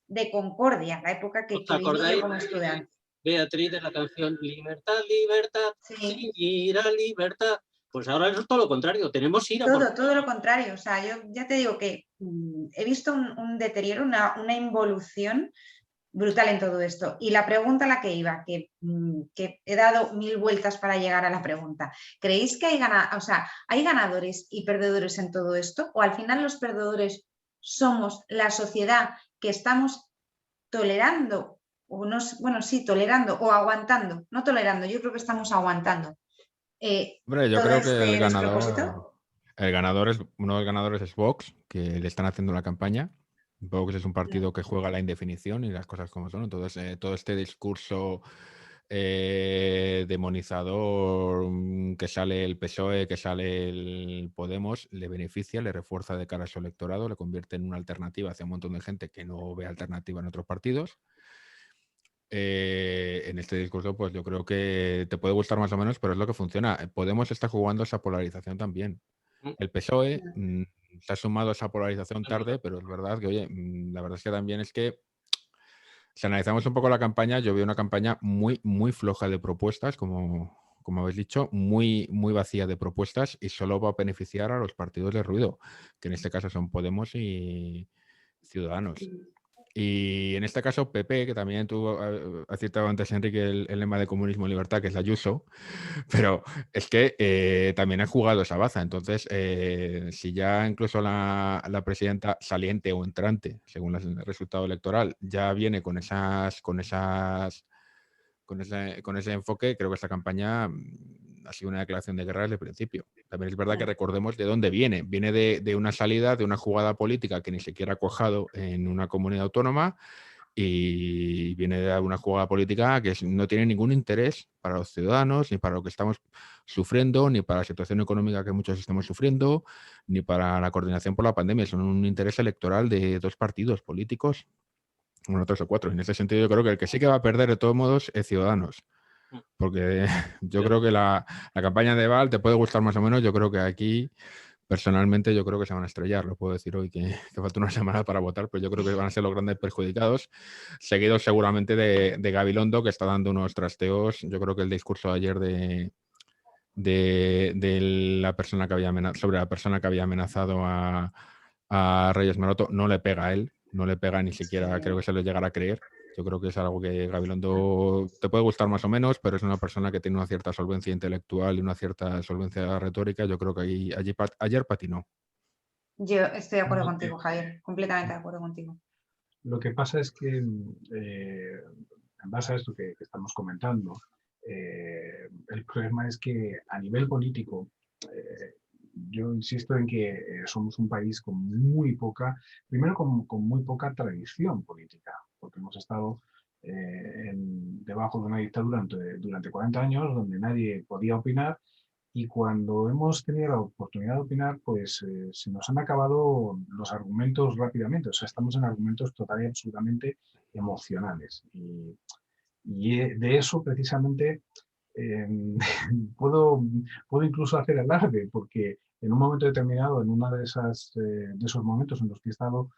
de concordia, la época que viví yo como estudiante. Beatriz, de la canción Libertad, libertad, sí. ira, libertad. Pues ahora es todo lo contrario, tenemos ira. Todo lo contrario, o sea, yo ya te digo que he visto un deterioro, una involución brutal en todo esto. Y la pregunta a la que iba, que he dado 1000 vueltas para llegar a la pregunta, ¿creéis que hay ganadores y perdedores en todo esto? ¿O al final los perdedores somos la sociedad que estamos tolerando, o no, bueno, sí, tolerando o aguantando? No tolerando, yo creo que estamos aguantando. Hombre, yo creo que el ganador es, uno de los ganadores es Vox, que le están haciendo la campaña. Vox es un partido que juega a la indefinición y las cosas como son. Entonces, todo este discurso demonizador que sale el PSOE, que sale el Podemos, le beneficia, le refuerza de cara a su electorado, le convierte en una alternativa hacia un montón de gente que no ve alternativa en otros partidos. En este discurso, pues yo creo que te puede gustar más o menos, pero es lo que funciona. Podemos estar jugando esa polarización también. El PSOE se ha sumado a esa polarización tarde, pero es verdad que, oye, la verdad es que también es que si analizamos un poco la campaña, yo veo una campaña muy, muy floja de propuestas, como habéis dicho, muy, muy vacía de propuestas y solo va a beneficiar a los partidos de ruido, que en este caso son Podemos y Ciudadanos. Y en este caso, PP, que también tú has citado antes, Enrique, el lema de comunismo y libertad, que es la Ayuso, pero es que también ha jugado esa baza. Entonces, si ya incluso la presidenta saliente o entrante, según el resultado electoral, ya viene con ese enfoque, creo que esta campaña ha sido una declaración de guerra desde el principio. También es verdad que recordemos de dónde viene. Viene de una salida, de una jugada política que ni siquiera ha cuajado en una comunidad autónoma y viene de una jugada política que no tiene ningún interés para los ciudadanos, ni para lo que estamos sufriendo, ni para la situación económica que muchos estamos sufriendo, ni para la coordinación por la pandemia. Son un interés electoral de 2 partidos políticos, bueno, 3 o 4. En ese sentido, yo creo que el que sí que va a perder de todos modos es Ciudadanos. Porque yo creo que la campaña de Val te puede gustar más o menos. Yo creo que aquí, personalmente, yo creo que se van a estrellar. Lo puedo decir hoy que falta una semana para votar, pero yo creo que van a ser los grandes perjudicados, seguidos seguramente de Gabilondo, que está dando unos trasteos. Yo creo que el discurso de ayer de la persona que había sobre la persona que había amenazado a Reyes Maroto no le pega a él, no le pega ni siquiera, creo que se lo llegará a creer. Yo creo que es algo que Gabilondo te puede gustar más o menos, pero es una persona que tiene una cierta solvencia intelectual y una cierta solvencia retórica. Yo creo que ayer patinó. Yo estoy de acuerdo contigo, Javier, completamente de acuerdo contigo. Lo que pasa es que, en base a esto que estamos comentando, el problema es que a nivel político, yo insisto en que somos un país con muy poca, primero con muy poca tradición política, porque hemos estado debajo de una dictadura durante 40 años donde nadie podía opinar, y cuando hemos tenido la oportunidad de opinar, pues se nos han acabado los argumentos rápidamente. O sea, estamos en argumentos total y absolutamente emocionales. Y de eso precisamente puedo incluso hacer alarde, porque en un momento determinado, en uno de esos momentos en los que he estado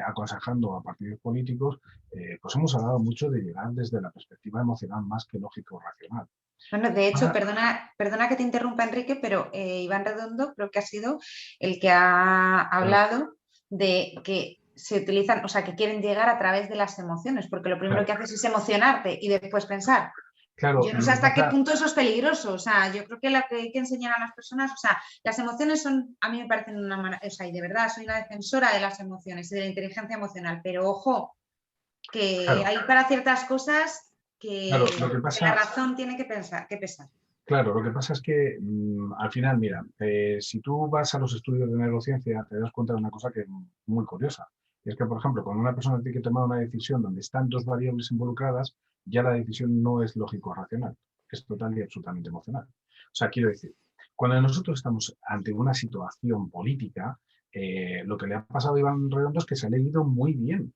aconsejando a partidos políticos, pues hemos hablado mucho de llegar desde la perspectiva emocional más que lógico-racional. Bueno, de hecho, perdona que te interrumpa, Enrique, pero Iván Redondo creo que ha sido el que ha hablado de que se utilizan, o sea, que quieren llegar a través de las emociones, porque lo primero que haces es emocionarte y después pensar. Claro, Yo no sé hasta qué punto eso es peligroso, o sea, yo creo que lo que hay que enseñar a las personas, o sea, las emociones son, a mí me parecen una maravilla, o sea, y de verdad soy una defensora de las emociones y de la inteligencia emocional, pero ojo, que hay para ciertas cosas que, lo que pasa, la razón tiene que pesar. Claro, lo que pasa es que al final, mira, si tú vas a los estudios de neurociencia, te das cuenta de una cosa que es muy curiosa. Y es que, por ejemplo, cuando una persona tiene que tomar una decisión donde están dos variables involucradas, ya la decisión no es lógico-racional, es total y absolutamente emocional. O sea, quiero decir, cuando nosotros estamos ante una situación política, lo que le ha pasado a Iván Redondo es que se ha leído muy bien,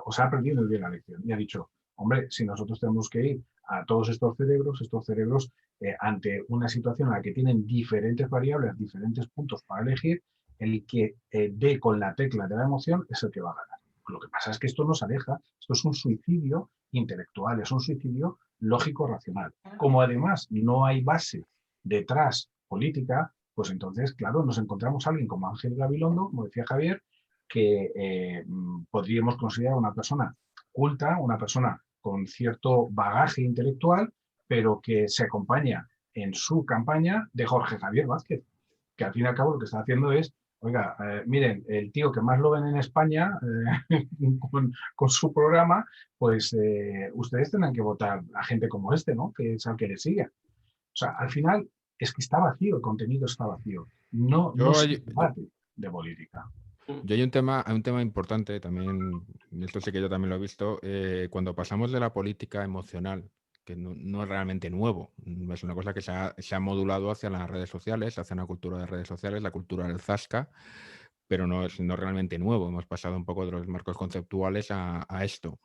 o se ha aprendido muy bien la lección y ha dicho, hombre, si nosotros tenemos que ir a todos estos cerebros ante una situación en la que tienen diferentes variables, diferentes puntos para elegir, el que dé con la tecla de la emoción es el que va a ganar. Lo que pasa es que esto nos aleja, esto es un suicidio intelectual, es un suicidio lógico-racional. Como además no hay base detrás política, pues entonces, claro, nos encontramos a alguien como Ángel Gabilondo, como decía Javier, que podríamos considerar una persona culta, una persona con cierto bagaje intelectual, pero que se acompaña en su campaña de Jorge Javier Vázquez, que al fin y al cabo lo que está haciendo es, oiga, miren, el tío que más lo ven en España con su programa, pues ustedes tendrán que votar a gente como este, ¿no? Que es al que le sigue. O sea, al final es que está vacío, el contenido está vacío. No se debate de política. Yo hay un tema importante también, y esto sí que yo también lo he visto, cuando pasamos de la política emocional, que no es realmente nuevo, es una cosa que se ha modulado hacia las redes sociales, hacia una cultura de redes sociales, la cultura del zasca, pero no es realmente nuevo, hemos pasado un poco de los marcos conceptuales a esto.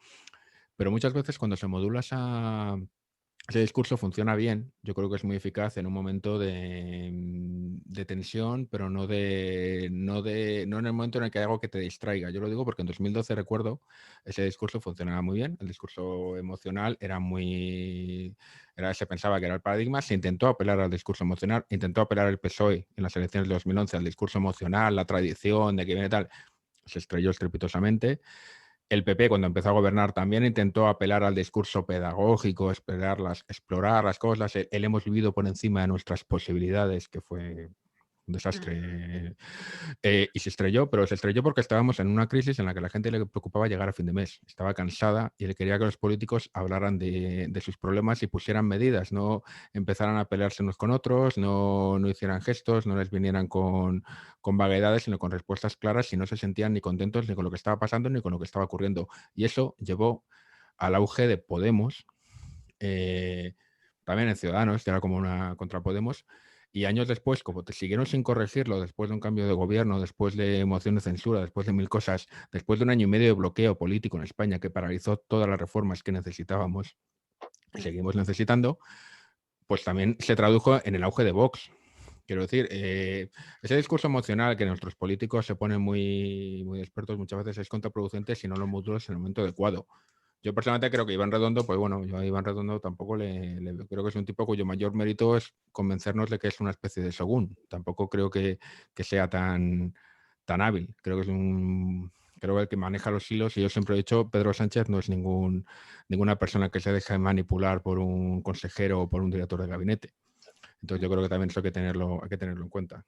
Pero muchas veces cuando se modula ese discurso funciona bien, yo creo que es muy eficaz en un momento de tensión, pero no en el momento en el que hay algo que te distraiga. Yo lo digo porque en 2012 recuerdo, ese discurso funcionaba muy bien, el discurso emocional se pensaba que era el paradigma, se intentó apelar al discurso emocional, intentó apelar el PSOE en las elecciones de 2011 al discurso emocional, la tradición de que viene tal, se estrelló estrepitosamente. El PP, cuando empezó a gobernar, también intentó apelar al discurso pedagógico, explorar las cosas, el hemos vivido por encima de nuestras posibilidades, que fue un desastre, y se estrelló, pero se estrelló porque estábamos en una crisis en la que a la gente le preocupaba llegar a fin de mes, estaba cansada y le quería que los políticos hablaran de sus problemas y pusieran medidas, no empezaran a pelearse unos con otros, no hicieran gestos, no les vinieran con vaguedades, sino con respuestas claras y no se sentían ni contentos ni con lo que estaba pasando ni con lo que estaba ocurriendo. Y eso llevó al auge de Podemos, también en Ciudadanos, que era como una contra Podemos, y años después, como te siguieron sin corregirlo, después de un cambio de gobierno, después de moción de censura, después de 1000 cosas, después de un año y medio de bloqueo político en España que paralizó todas las reformas que necesitábamos y seguimos necesitando, pues también se tradujo en el auge de Vox. Quiero decir, ese discurso emocional que nuestros políticos se ponen muy, muy expertos muchas veces es contraproducente si no lo modulas en el momento adecuado. Yo personalmente creo que Iván Redondo, pues bueno, yo a Iván Redondo tampoco creo que es un tipo cuyo mayor mérito es convencernos de que es una especie de Shogun. Tampoco creo que sea tan hábil. Creo que creo que el que maneja los hilos, y yo siempre he dicho, Pedro Sánchez no es ninguna persona que se deje manipular por un consejero o por un director de gabinete. Entonces yo creo que también eso hay que tenerlo en cuenta.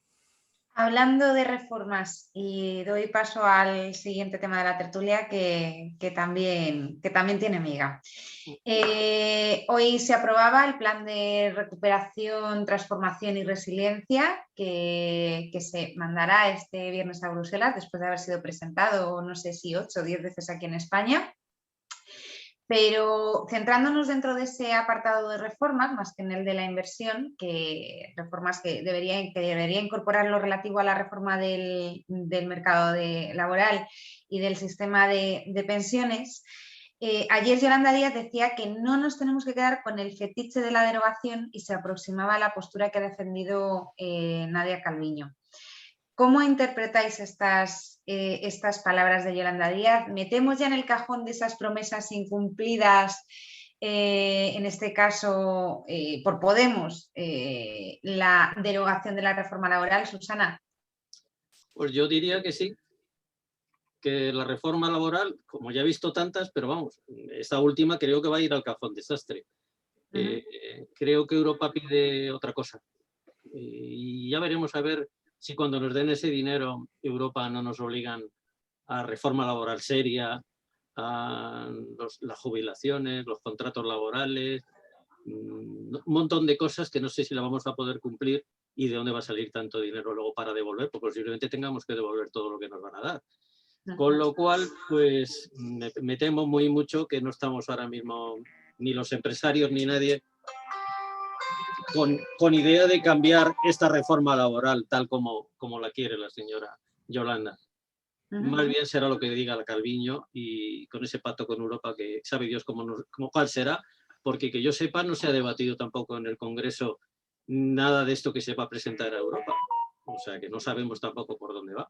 Hablando de reformas, y doy paso al siguiente tema de la tertulia que también tiene miga. Hoy se aprobaba el plan de recuperación, transformación y resiliencia que se mandará este viernes a Bruselas después de haber sido presentado, no sé si 8 o 10 veces aquí en España. Pero centrándonos dentro de ese apartado de reformas, más que en el de la inversión, reformas que debería incorporar lo relativo a la reforma del mercado laboral y del sistema de pensiones, Ayer Yolanda Díaz decía que no nos tenemos que quedar con el fetiche de la derogación y se aproximaba a la postura que ha defendido Nadia Calviño. ¿Cómo interpretáis estas palabras de Yolanda Díaz? ¿Metemos ya en el cajón de esas promesas incumplidas, en este caso por Podemos, la derogación de la reforma laboral, Susana? Pues yo diría que sí, que la reforma laboral, como ya he visto tantas, pero vamos, esta última creo que va a ir al cajón desastre. Creo que Europa pide otra cosa. Y ya veremos a ver si cuando nos den ese dinero, Europa no nos obligan a reforma laboral seria, a las jubilaciones, los contratos laborales, un montón de cosas que no sé si la vamos a poder cumplir y de dónde va a salir tanto dinero luego para devolver, porque posiblemente tengamos que devolver todo lo que nos van a dar. Con lo cual, pues me temo muy mucho que no estamos ahora mismo, ni los empresarios ni nadie, con idea de cambiar esta reforma laboral tal como la quiere la señora Yolanda. Más bien será lo que diga la Calviño y con ese pacto con Europa que sabe Dios cuál será, porque que yo sepa no se ha debatido tampoco en el Congreso nada de esto que se va a presentar a Europa. O sea que no sabemos tampoco por dónde va.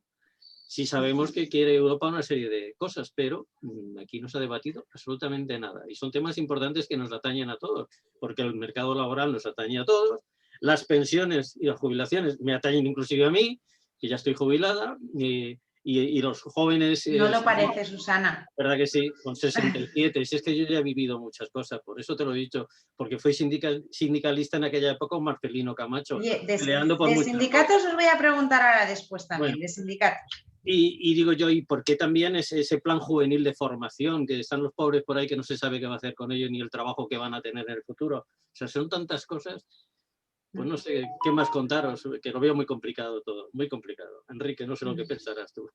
Sí sabemos que quiere Europa una serie de cosas, pero aquí no se ha debatido absolutamente nada. Y son temas importantes que nos atañen a todos, porque el mercado laboral nos atañe a todos, las pensiones y las jubilaciones me atañen inclusive a mí, que ya estoy jubilada, y los jóvenes... No lo parece, Susana. ¿Verdad que sí? Con 67. Si es que yo ya he vivido muchas cosas, por eso te lo he dicho, porque fui sindicalista en aquella época con Marcelino Camacho. Oye, peleando por de sindicatos os voy a preguntar ahora después también, bueno, de sindicatos. Y digo yo, ¿y por qué también ese plan juvenil de formación? Que están los pobres por ahí que no se sabe qué va a hacer con ellos ni el trabajo que van a tener en el futuro. O sea, son tantas cosas, pues no sé qué más contaros, que lo veo muy complicado todo, muy complicado. Enrique, no sé lo que pensarás tú.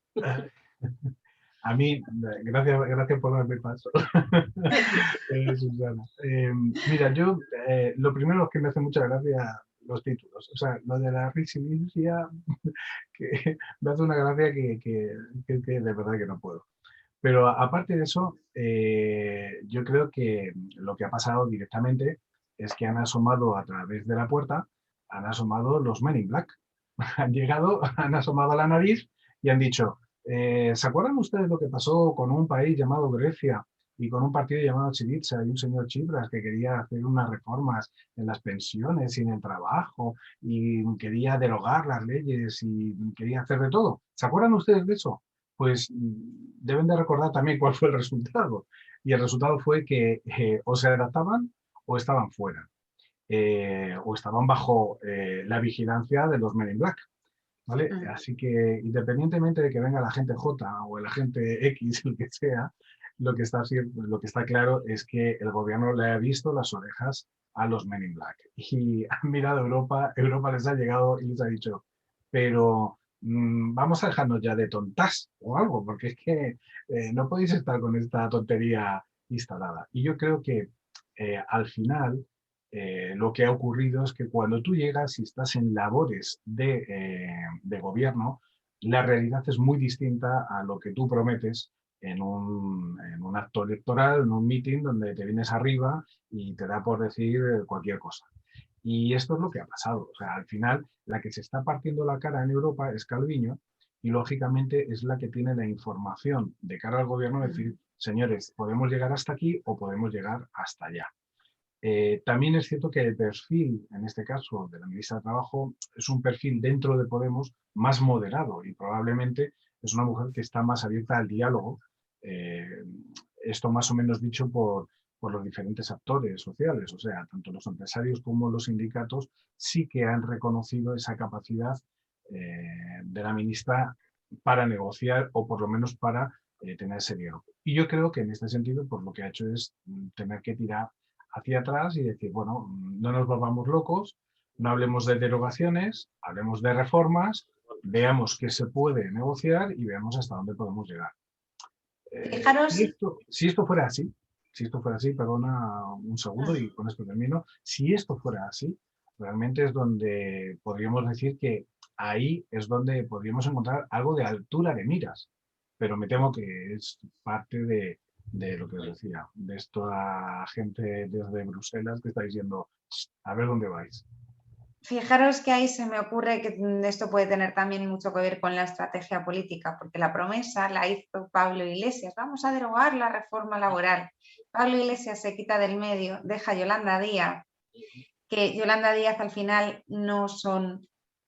A mí, gracias por darme paso, Susana. Mira, yo, lo primero es que me hace mucha gracia los títulos. O sea, lo de la resiliencia, que me hace una gracia que de verdad que no puedo. Pero aparte de eso, yo creo que lo que ha pasado directamente es que han asomado a través de la puerta, han asomado los Men in Black. Han llegado, han asomado a la nariz y han dicho, ¿se acuerdan ustedes lo que pasó con un país llamado Grecia y con un partido llamado Syriza y un señor Tsipras que quería hacer unas reformas en las pensiones y en el trabajo y quería derogar las leyes y quería hacer de todo? ¿Se acuerdan ustedes de eso? Pues deben de recordar también cuál fue el resultado. Y el resultado fue que o se adaptaban o estaban fuera. O estaban bajo la vigilancia de los Men in Black. ¿Vale? Así que independientemente de que venga la gente J o el agente X, el que sea, lo que está claro es que el gobierno le ha visto las orejas a los Men in Black. Y han mirado a Europa, Europa les ha llegado y les ha dicho, pero vamos a dejarnos ya de tontas o algo, porque es que no podéis estar con esta tontería instalada. Y yo creo que al final lo que ha ocurrido es que cuando tú llegas y estás en labores de gobierno, la realidad es muy distinta a lo que tú prometes en un acto electoral, en un meeting donde te vienes arriba y te da por decir cualquier cosa. Y esto es lo que ha pasado. O sea, al final, la que se está partiendo la cara en Europa es Calviño y, lógicamente, es la que tiene la información de cara al gobierno de decir, señores, podemos llegar hasta aquí o podemos llegar hasta allá. También es cierto que el perfil, en este caso, de la ministra de Trabajo, es un perfil dentro de Podemos más moderado y probablemente es una mujer que está más abierta al diálogo. Esto más o menos dicho por los diferentes actores sociales, o sea, tanto los empresarios como los sindicatos sí que han reconocido esa capacidad de la ministra para negociar o por lo menos para tener ese diálogo. Y yo creo que en este sentido, pues lo que ha hecho es tener que tirar hacia atrás y decir, bueno, no nos volvamos locos, no hablemos de derogaciones, hablemos de reformas, veamos qué se puede negociar y veamos hasta dónde podemos llegar. Si esto fuera así, perdona un segundo y con esto termino, si esto fuera así, realmente es donde podríamos decir que ahí es donde podríamos encontrar algo de altura de miras, pero me temo que es parte de lo que os decía, de esta gente desde Bruselas que está diciendo, a ver dónde vais. Fijaros que ahí se me ocurre que esto puede tener también mucho que ver con la estrategia política, porque la promesa la hizo Pablo Iglesias, vamos a derogar la reforma laboral. Pablo Iglesias se quita del medio, deja a Yolanda Díaz, que Yolanda Díaz al final no son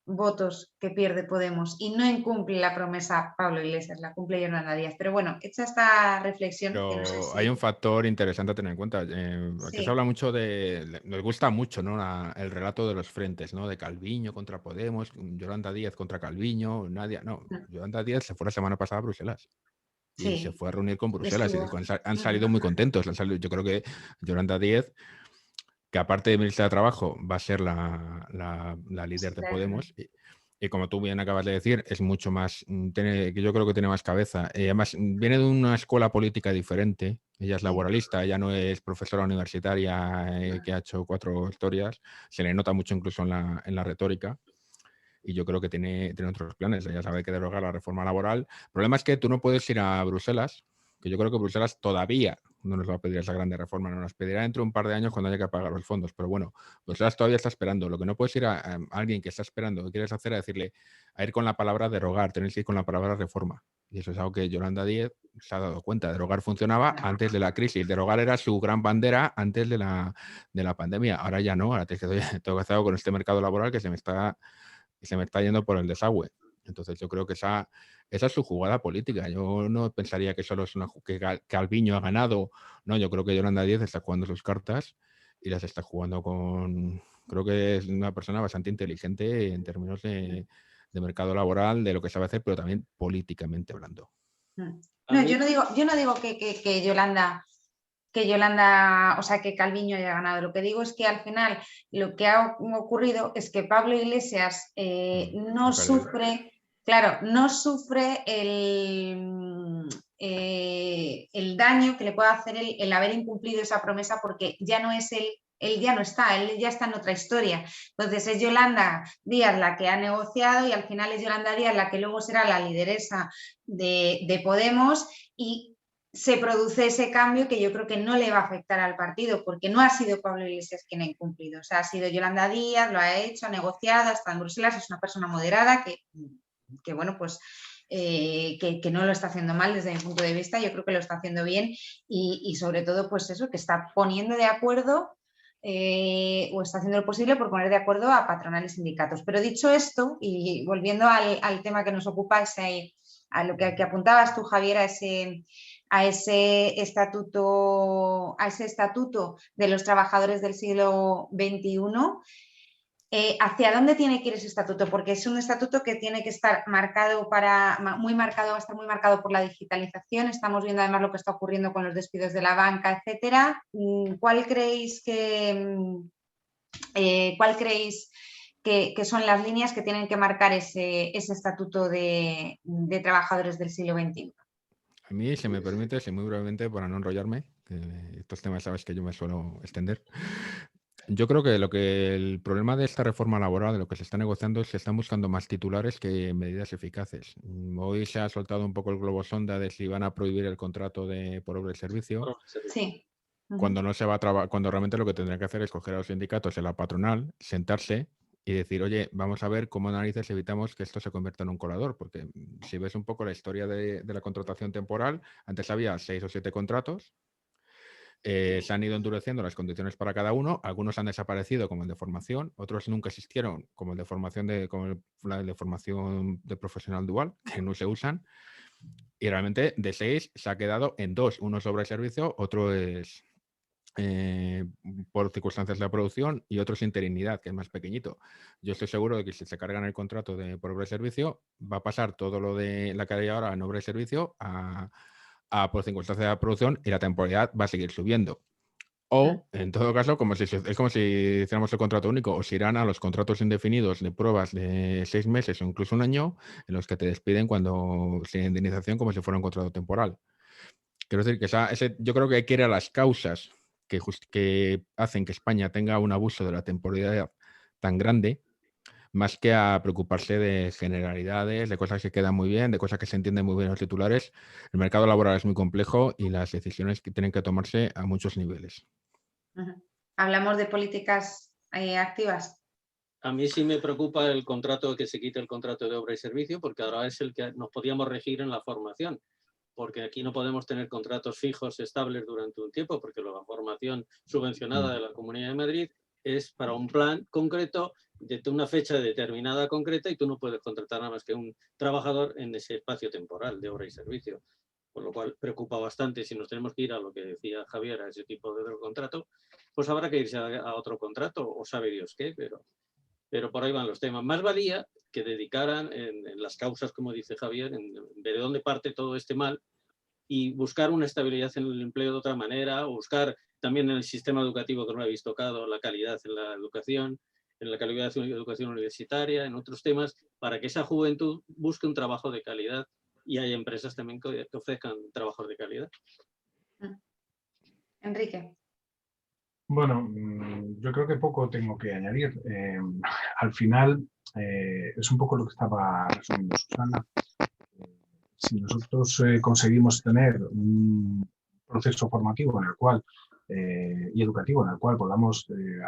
votos que pierde Podemos y no incumple la promesa Pablo Iglesias, la cumple Yolanda Díaz. Pero bueno, hecha esta reflexión, Pero que no sé si... hay un factor interesante a tener en cuenta. Aquí se Sí. habla mucho nos gusta mucho, ¿no? El relato de los frentes, ¿no? De Calviño contra Podemos, Yolanda Díaz contra Calviño, Nadia. No, Yolanda Díaz se fue la semana pasada a Bruselas. Y se Sí, fue a reunir con Bruselas y estuvo. han salido muy contentos. Yo creo que Yolanda Díaz, que aparte de ministra de Trabajo, va a ser la líder de Podemos. Y como tú bien acabas de decir, es mucho más, yo creo que tiene más cabeza. Además, viene de una escuela política diferente. Ella es laboralista, ella no es profesora universitaria que ha hecho 4 historias. Se le nota mucho incluso en la retórica. Y yo creo que tiene otros planes. Ella sabe que derogar la reforma laboral. El problema es que tú no puedes ir a Bruselas, que yo creo que Bruselas todavía no nos va a pedir esa grande reforma, nos las pedirá dentro de un par de años cuando haya que pagar los fondos. Pero bueno, Bruselas todavía está esperando. Lo que no puedes ir a alguien que está esperando, que quieres hacer, a decirle, a ir con la palabra derogar, tenéis que ir con la palabra reforma. Y eso es algo que Yolanda Díaz se ha dado cuenta. Derogar funcionaba antes de la crisis. Derogar era su gran bandera antes de la pandemia. Ahora ya no. Ahora tengo que hacer algo con este mercado laboral que se me está yendo por el desagüe. Entonces yo creo que esa es su jugada política. Yo no pensaría que solo es que Calviño ha ganado. No, yo creo que Yolanda Díaz está jugando sus cartas y las está jugando creo que es una persona bastante inteligente en términos de mercado laboral, de lo que sabe hacer, pero también políticamente hablando. No, yo no digo que Yolanda, o sea, que Calviño haya ganado. Lo que digo es que al final lo que ha ocurrido es que Pablo Iglesias no sufre, claro, no sufre el daño que le puede hacer el haber incumplido esa promesa, porque ya no es él ya no está, él ya está en otra historia. Entonces es Yolanda Díaz la que ha negociado y al final es Yolanda Díaz la que luego será la lideresa de Podemos, y se produce ese cambio que yo creo que no le va a afectar al partido, porque no ha sido Pablo Iglesias quien ha incumplido. O sea, ha sido Yolanda Díaz, lo ha hecho, ha negociado, está en Bruselas, es una persona moderada que bueno, pues que no lo está haciendo mal desde mi punto de vista, yo creo que lo está haciendo bien y sobre todo pues eso, que está poniendo de acuerdo o está haciendo lo posible por poner de acuerdo a patronal y sindicatos. Pero dicho esto, y volviendo al tema que nos ocupa, a lo que apuntabas tú, Javier, a ese estatuto de los trabajadores del siglo XXI, ¿hacia dónde tiene que ir ese estatuto? Porque es un estatuto que tiene que estar marcado va a estar muy marcado por la digitalización. Estamos viendo además lo que está ocurriendo con los despidos de la banca, etcétera. ¿Cuál creéis que son las líneas que tienen que marcar ese estatuto de trabajadores del siglo XXI? A mí, si me permite, muy brevemente, para no enrollarme, que estos temas sabes que yo me suelo extender. Yo creo que el problema de esta reforma laboral, de lo que se está negociando, es que están buscando más titulares que medidas eficaces. Hoy se ha soltado un poco el globo sonda de si van a prohibir el contrato por obra y servicio. Sí. Cuando no se va cuando realmente lo que tendrían que hacer es coger a los sindicatos y a la patronal, sentarse y decir, oye, vamos a ver cómo narices evitamos que esto se convierta en un colador, porque si ves un poco la historia de la contratación temporal, antes había 6 o 7 contratos, se han ido endureciendo las condiciones para cada uno, algunos han desaparecido como el de formación, otros nunca existieron como el de formación formación de profesional dual, que no se usan, y realmente de 6 se ha quedado en 2, uno es obra y servicio, otro es por circunstancias de la producción y otro es interinidad, que es más pequeñito. Yo estoy seguro de que si se cargan el contrato por obra y servicio, va a pasar todo lo de la que hay ahora en obra y servicio a por circunstancias de la producción y la temporalidad va a seguir subiendo. O, en todo caso, es como si hiciéramos el contrato único, o se irán a los contratos indefinidos de pruebas de 6 meses o incluso un año, en los que te despiden sin indemnización como si fuera un contrato temporal. Quiero decir que yo creo que hay que ir a las causas que hacen que España tenga un abuso de la temporalidad tan grande, más que a preocuparse de generalidades, de cosas que quedan muy bien, de cosas que se entienden muy bien los titulares. El mercado laboral es muy complejo y las decisiones que tienen que tomarse a muchos niveles. ¿Hablamos de políticas activas? A mí sí me preocupa el contrato, que se quite el contrato de obra y servicio, porque ahora es el que nos podíamos regir en la formación, porque aquí no podemos tener contratos fijos, estables durante un tiempo, porque la formación subvencionada de la Comunidad de Madrid es para un plan concreto, de una fecha determinada concreta, y tú no puedes contratar nada más que un trabajador en ese espacio temporal de obra y servicio. Con lo cual preocupa bastante. Si nos tenemos que ir a lo que decía Javier, a ese tipo de contrato, pues habrá que irse a otro contrato, o sabe Dios qué, pero por ahí van los temas. Más valía que dedicaran en las causas, como dice Javier, de dónde parte todo este mal, y buscar una estabilidad en el empleo de otra manera, o buscar también en el sistema educativo, que no lo habéis tocado, la calidad en la educación, en la calidad de la educación universitaria, en otros temas, para que esa juventud busque un trabajo de calidad y hay empresas también que ofrezcan trabajos de calidad. Enrique. Bueno, yo creo que poco tengo que añadir. Al final, es un poco lo que estaba resumiendo Susana. Si nosotros conseguimos tener un proceso formativo en el cual, y educativo en el cual podamos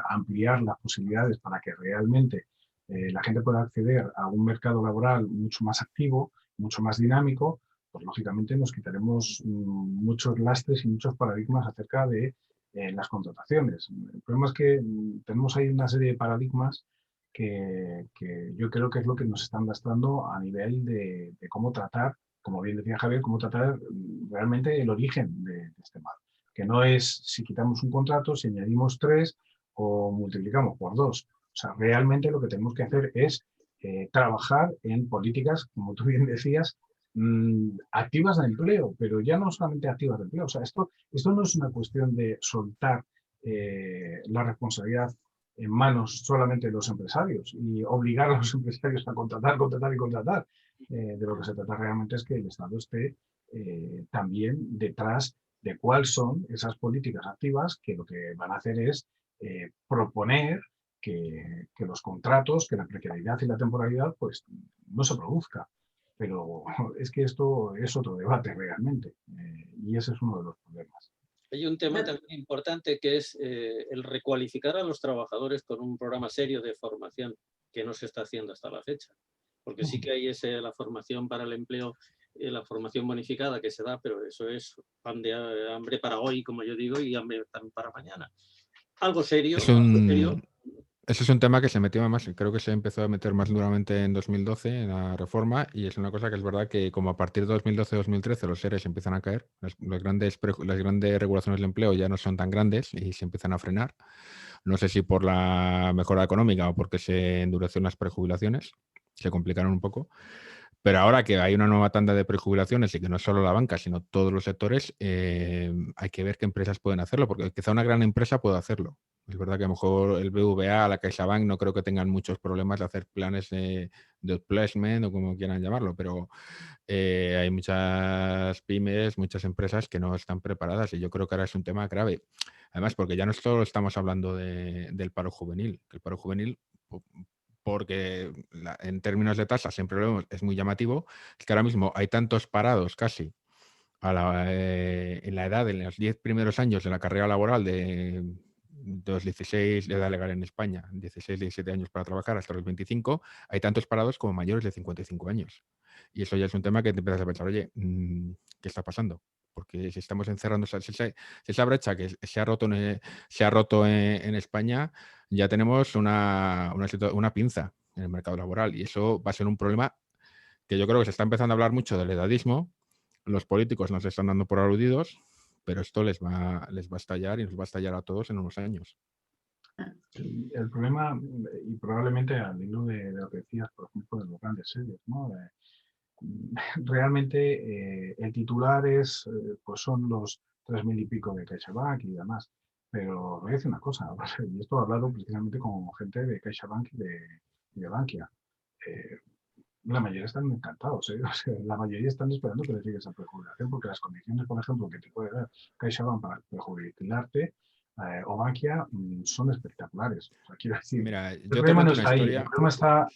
ampliar las posibilidades para que realmente la gente pueda acceder a un mercado laboral mucho más activo, mucho más dinámico, pues lógicamente nos quitaremos muchos lastres y muchos paradigmas acerca de las contrataciones. El problema es que tenemos ahí una serie de paradigmas que yo creo que es lo que nos están lastrando a nivel de cómo tratar, como bien decía Javier, cómo tratar realmente el origen de este mal. Que no es si quitamos un contrato, si añadimos 3 o multiplicamos por 2. O sea, realmente lo que tenemos que hacer es trabajar en políticas, como tú bien decías, activas de empleo, pero ya no solamente activas de empleo. O sea, esto no es una cuestión de soltar la responsabilidad en manos solamente de los empresarios y obligar a los empresarios a contratar, contratar y contratar. De lo que se trata realmente es que el Estado esté también detrás de cuáles son esas políticas activas que lo que van a hacer es proponer que los contratos, que la precariedad y la temporalidad pues no se produzca. Pero es que esto es otro debate realmente y ese es uno de los problemas. Hay un tema también importante que es el recualificar a los trabajadores con un programa serio de formación que no se está haciendo hasta la fecha. Porque sí que hay la formación para el empleo, la formación bonificada que se da, pero eso es pan de hambre para hoy, como yo digo, y hambre también para mañana. Algo serio, Ese es un tema que se metió más, creo que se empezó a meter más duramente en 2012, en la reforma, y es una cosa que es verdad que como a partir de 2012-2013 los EREs empiezan a caer, las grandes regulaciones del empleo ya no son tan grandes y se empiezan a frenar. No sé si por la mejora económica o porque se endurecieron las prejubilaciones, se complicaron un poco. Pero ahora que hay una nueva tanda de prejubilaciones y que no es solo la banca, sino todos los sectores, hay que ver qué empresas pueden hacerlo, porque quizá una gran empresa pueda hacerlo. Es verdad que a lo mejor el BVA, la CaixaBank, no creo que tengan muchos problemas de hacer planes de outplacement o como quieran llamarlo, pero hay muchas pymes, muchas empresas que no están preparadas y yo creo que ahora es un tema grave. Además, porque ya no solo estamos hablando del paro juvenil, que el paro juvenil, porque en términos de tasa siempre lo vemos, es muy llamativo, es que ahora mismo hay tantos parados casi en la edad, en los 10 primeros años de la carrera laboral de los 16 de edad legal en España, 16, 17 años para trabajar hasta los 25, hay tantos parados como mayores de 55 años. Y eso ya es un tema que te empiezas a pensar, oye, ¿qué está pasando? Porque si estamos encerrando esa brecha que se ha roto en España, ya tenemos una pinza en el mercado laboral y eso va a ser un problema que yo creo que se está empezando a hablar mucho del edadismo. Los políticos nos están dando por aludidos, pero esto les va a estallar y nos va a estallar a todos en unos años. El problema, y probablemente al hilo de lo que decías, por ejemplo, de los grandes series, ¿no? Realmente el titular pues son los 3.000 y pico de CaixaBank y demás. Pero voy a decir una cosa, y esto he hablado precisamente con gente de CaixaBank y de Bankia. La mayoría están encantados, ¿eh? O sea, la mayoría están esperando que les llegue esa prejubilación, porque las condiciones, por ejemplo, que te puede dar CaixaBank para prejubilarte, o Bankia son espectaculares. O sea, quiero decir, Mira, el yo te problema no cuento una está ahí, historia.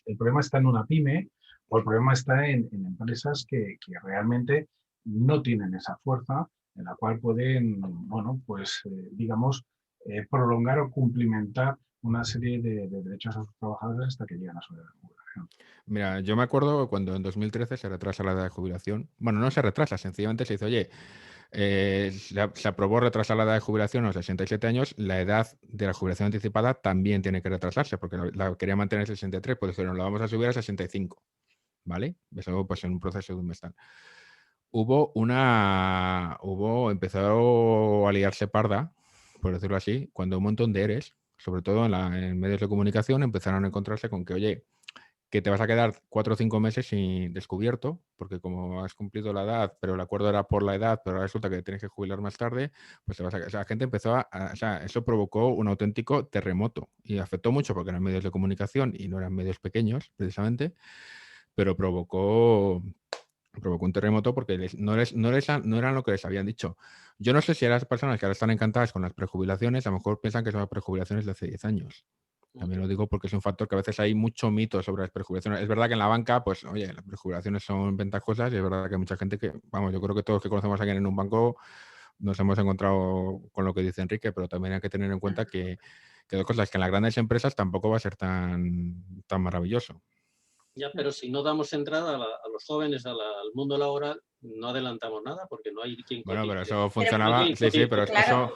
el problema está en una pyme, o el problema está en empresas que realmente no tienen esa fuerza en la cual pueden, bueno, pues digamos, prolongar o cumplimentar una serie de derechos a sus trabajadores hasta que llegan a su edad de jubilación. Mira, yo me acuerdo cuando en 2013 se retrasa la edad de jubilación. Bueno, no se retrasa, sencillamente se dice, oye, se aprobó retrasar la edad de jubilación a los 67 años, la edad de la jubilación anticipada también tiene que retrasarse, porque la quería mantener en 63, pues dijeron, la vamos a subir a 65, ¿vale? Eso pues en un proceso de un mes tal. Empezó a liarse parda, por decirlo así, cuando un montón de ERES, sobre todo en medios de comunicación, empezaron a encontrarse con que, oye, que te vas a quedar 4 o 5 meses sin descubierto, porque como has cumplido la edad, pero el acuerdo era por la edad, pero resulta que tienes que jubilar más tarde, pues te vas a... O sea, la gente empezó o sea, eso provocó un auténtico terremoto y afectó mucho porque eran medios de comunicación y no eran medios pequeños, precisamente, pero provocó un terremoto porque no eran lo que les habían dicho. Yo no sé si a las personas que ahora están encantadas con las prejubilaciones, a lo mejor piensan que son las prejubilaciones de hace 10 años. También lo digo porque es un factor que a veces hay mucho mito sobre las prejubilaciones. Es verdad que en la banca, pues, oye, las prejubilaciones son ventajosas y es verdad que hay mucha gente que, vamos, yo creo que todos los que conocemos a alguien en un banco nos hemos encontrado con lo que dice Enrique, pero también hay que tener en cuenta que dos cosas, que en las grandes empresas tampoco va a ser tan maravilloso. Ya, pero si no damos entrada a los jóvenes al mundo laboral, no adelantamos nada porque no hay quien Bueno, pero cotice. eso funcionaba, sí, pero es que Claro. eso...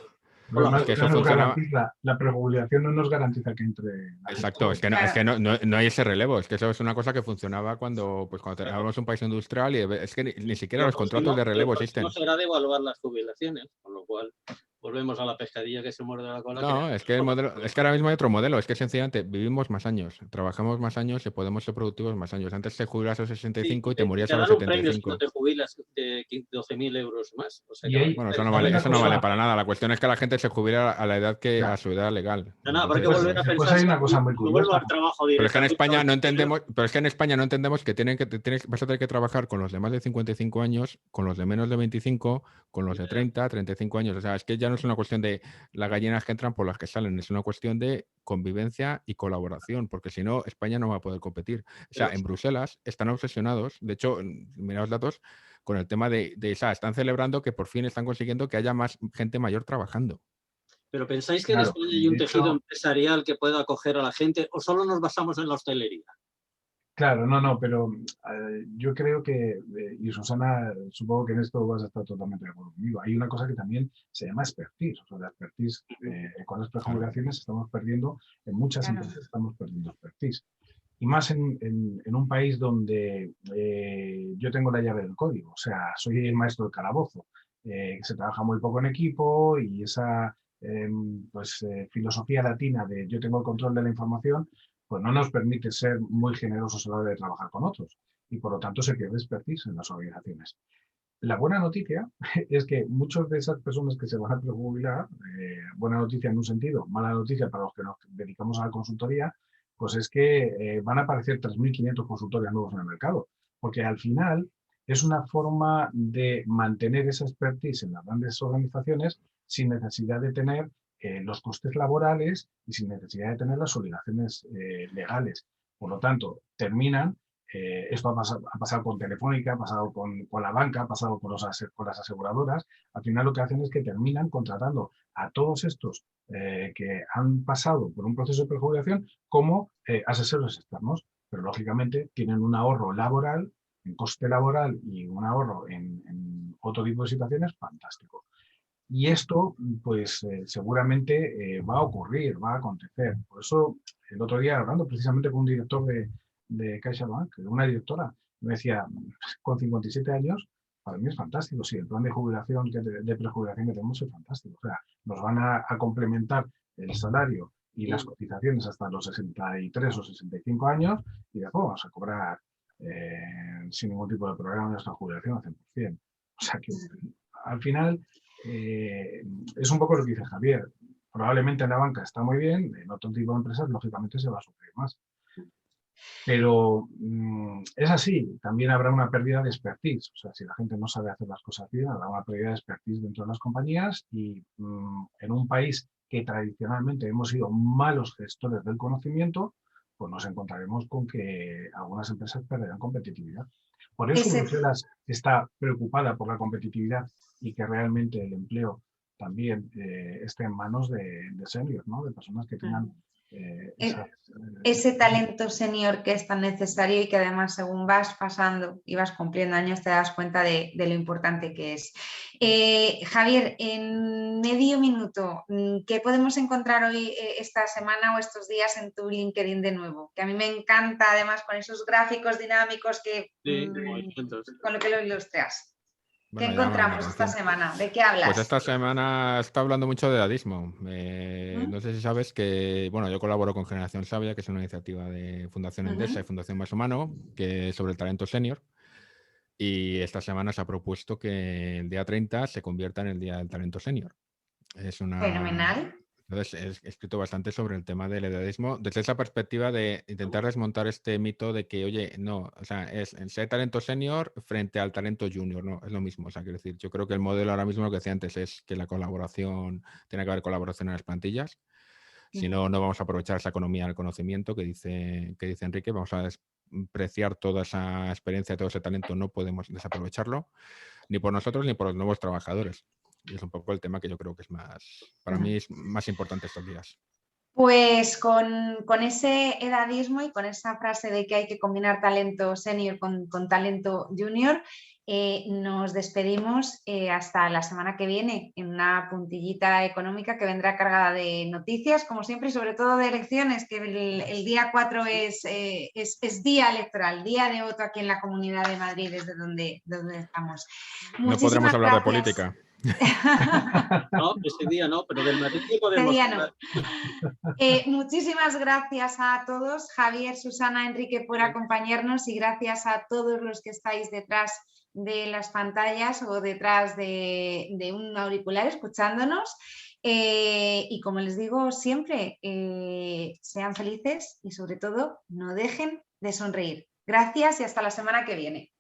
Además, Es que eso no nos funcionaba... la prejubilación no nos garantiza que entre la Exacto, gente. es que no hay ese relevo, es que eso es una cosa que funcionaba cuando teníamos un país industrial y es que ni siquiera los contratos de relevo existen. No será devaluar las jubilaciones, con lo cual volvemos a la pescadilla que se muerde la cola. No, es que ahora mismo hay otro modelo, es que sencillamente vivimos más años, trabajamos más años y podemos ser productivos más años. Antes te jubilas a los 65 y te morías a los 75. Te dan un premio si no te jubilas de 12.000 euros más. O sea, bueno, eso no vale para nada. La cuestión es que la gente se jubila a la edad a su edad legal. Habrá que volver a pensar. Hay una cosa muy curiosa. Pero es que en España no entendemos que vas a tener que trabajar con los de más de 55 años, con los de menos de 25, con los de 30, 35 años. O sea, es que ya no es una cuestión de las gallinas que entran por las que salen, es una cuestión de convivencia y colaboración, porque si no, España no va a poder competir. O sea, en Bruselas están obsesionados, de hecho, mira los datos, con el tema están celebrando que por fin están consiguiendo que haya más gente mayor trabajando. ¿Pero pensáis que en España hay un tejido empresarial que pueda acoger a la gente o solo nos basamos en la hostelería? Claro, no, pero yo creo que, y Susana, supongo que en esto vas a estar totalmente de acuerdo conmigo, hay una cosa que también se llama expertise. O sea, la expertise, con las prejubilaciones estamos perdiendo, en muchas empresas estamos perdiendo expertise. Y más en un país donde yo tengo la llave del código, o sea, soy el maestro del calabozo, se trabaja muy poco en equipo y esa filosofía latina de yo tengo el control de la información, pues no nos permite ser muy generosos a la hora de trabajar con otros y por lo tanto se pierde expertise en las organizaciones. La buena noticia es que muchas de esas personas que se van a prejubilar, buena noticia en un sentido, mala noticia para los que nos dedicamos a la consultoría, pues es que van a aparecer 3.500 consultorios nuevos en el mercado, porque al final es una forma de mantener esa expertise en las grandes organizaciones sin necesidad de tener los costes laborales y sin necesidad de tener las obligaciones legales. Por lo tanto, terminan, esto ha pasado con Telefónica, ha pasado con la banca, ha pasado con las aseguradoras, al final lo que hacen es que terminan contratando a todos estos que han pasado por un proceso de prejubilación como asesores externos, pero lógicamente tienen un ahorro laboral, en coste laboral y un ahorro en otro tipo de situaciones fantástico. Y esto, pues, seguramente va a ocurrir, va a acontecer. Por eso, el otro día, hablando precisamente con un director de CaixaBank, una directora, me decía, con 57 años, para mí es fantástico. Sí, el plan de jubilación, de prejubilación que tenemos es fantástico. O sea, nos van a complementar el salario y las cotizaciones hasta los 63 o 65 años y después vamos a cobrar sin ningún tipo de problema nuestra jubilación al 100%. O sea que, al final... es un poco lo que dice Javier. Probablemente en la banca está muy bien, en otro tipo de empresas lógicamente se va a sufrir más. Pero es así, también habrá una pérdida de expertise. O sea, si la gente no sabe hacer las cosas bien, habrá una pérdida de expertise dentro de las compañías y en un país que tradicionalmente hemos sido malos gestores del conocimiento, pues nos encontraremos con que algunas empresas perderán competitividad. Por eso Bruselas está preocupada por la competitividad y que realmente el empleo también esté en manos de seniors, ¿no? De personas que tengan ese talento senior que es tan necesario y que además según vas pasando y vas cumpliendo años te das cuenta de lo importante que es. Javier, en medio minuto, ¿qué podemos encontrar hoy, esta semana o estos días en tu LinkedIn de nuevo? Que a mí me encanta además con esos gráficos dinámicos que, con lo que lo ilustras. ¿Qué encontramos esta semana? ¿De qué hablas? Pues esta semana está hablando mucho de edadismo. No sé si sabes que, bueno, yo colaboro con Generación Sabia, que es una iniciativa de Fundación Endesa y Fundación Más Humano, que es sobre el talento senior. Y esta semana se ha propuesto que el día 30 se convierta en el Día del Talento Senior. Es una... Fenomenal. Entonces, he escrito bastante sobre el tema del edadismo, desde esa perspectiva de intentar desmontar este mito de que, oye, no, o sea, es ser talento senior frente al talento junior, no, es lo mismo. O sea, quiero decir, yo creo que el modelo ahora mismo, lo que decía antes, es que la colaboración, tiene que haber colaboración en las plantillas. Si no, no vamos a aprovechar esa economía del conocimiento que dice Enrique, vamos a despreciar toda esa experiencia, todo ese talento, no podemos desaprovecharlo, ni por nosotros ni por los nuevos trabajadores. Y es un poco el tema que yo creo que es más, para mí es más importante estos días. Pues con ese edadismo y con esa frase de que hay que combinar talento senior con talento junior, nos despedimos hasta la semana que viene en una puntillita económica que vendrá cargada de noticias, como siempre, y sobre todo de elecciones, que el día 4 es día electoral, día de voto aquí en la Comunidad de Madrid, desde donde estamos. No podremos hablar de política. No, ese día no, pero del Madrid sí podemos hablar. Muchísimas gracias a todos, Javier, Susana, Enrique, por acompañarnos, y gracias a todos los que estáis detrás de las pantallas o detrás de un auricular escuchándonos. Y como les digo siempre, sean felices y sobre todo no dejen de sonreír. Gracias y hasta la semana que viene.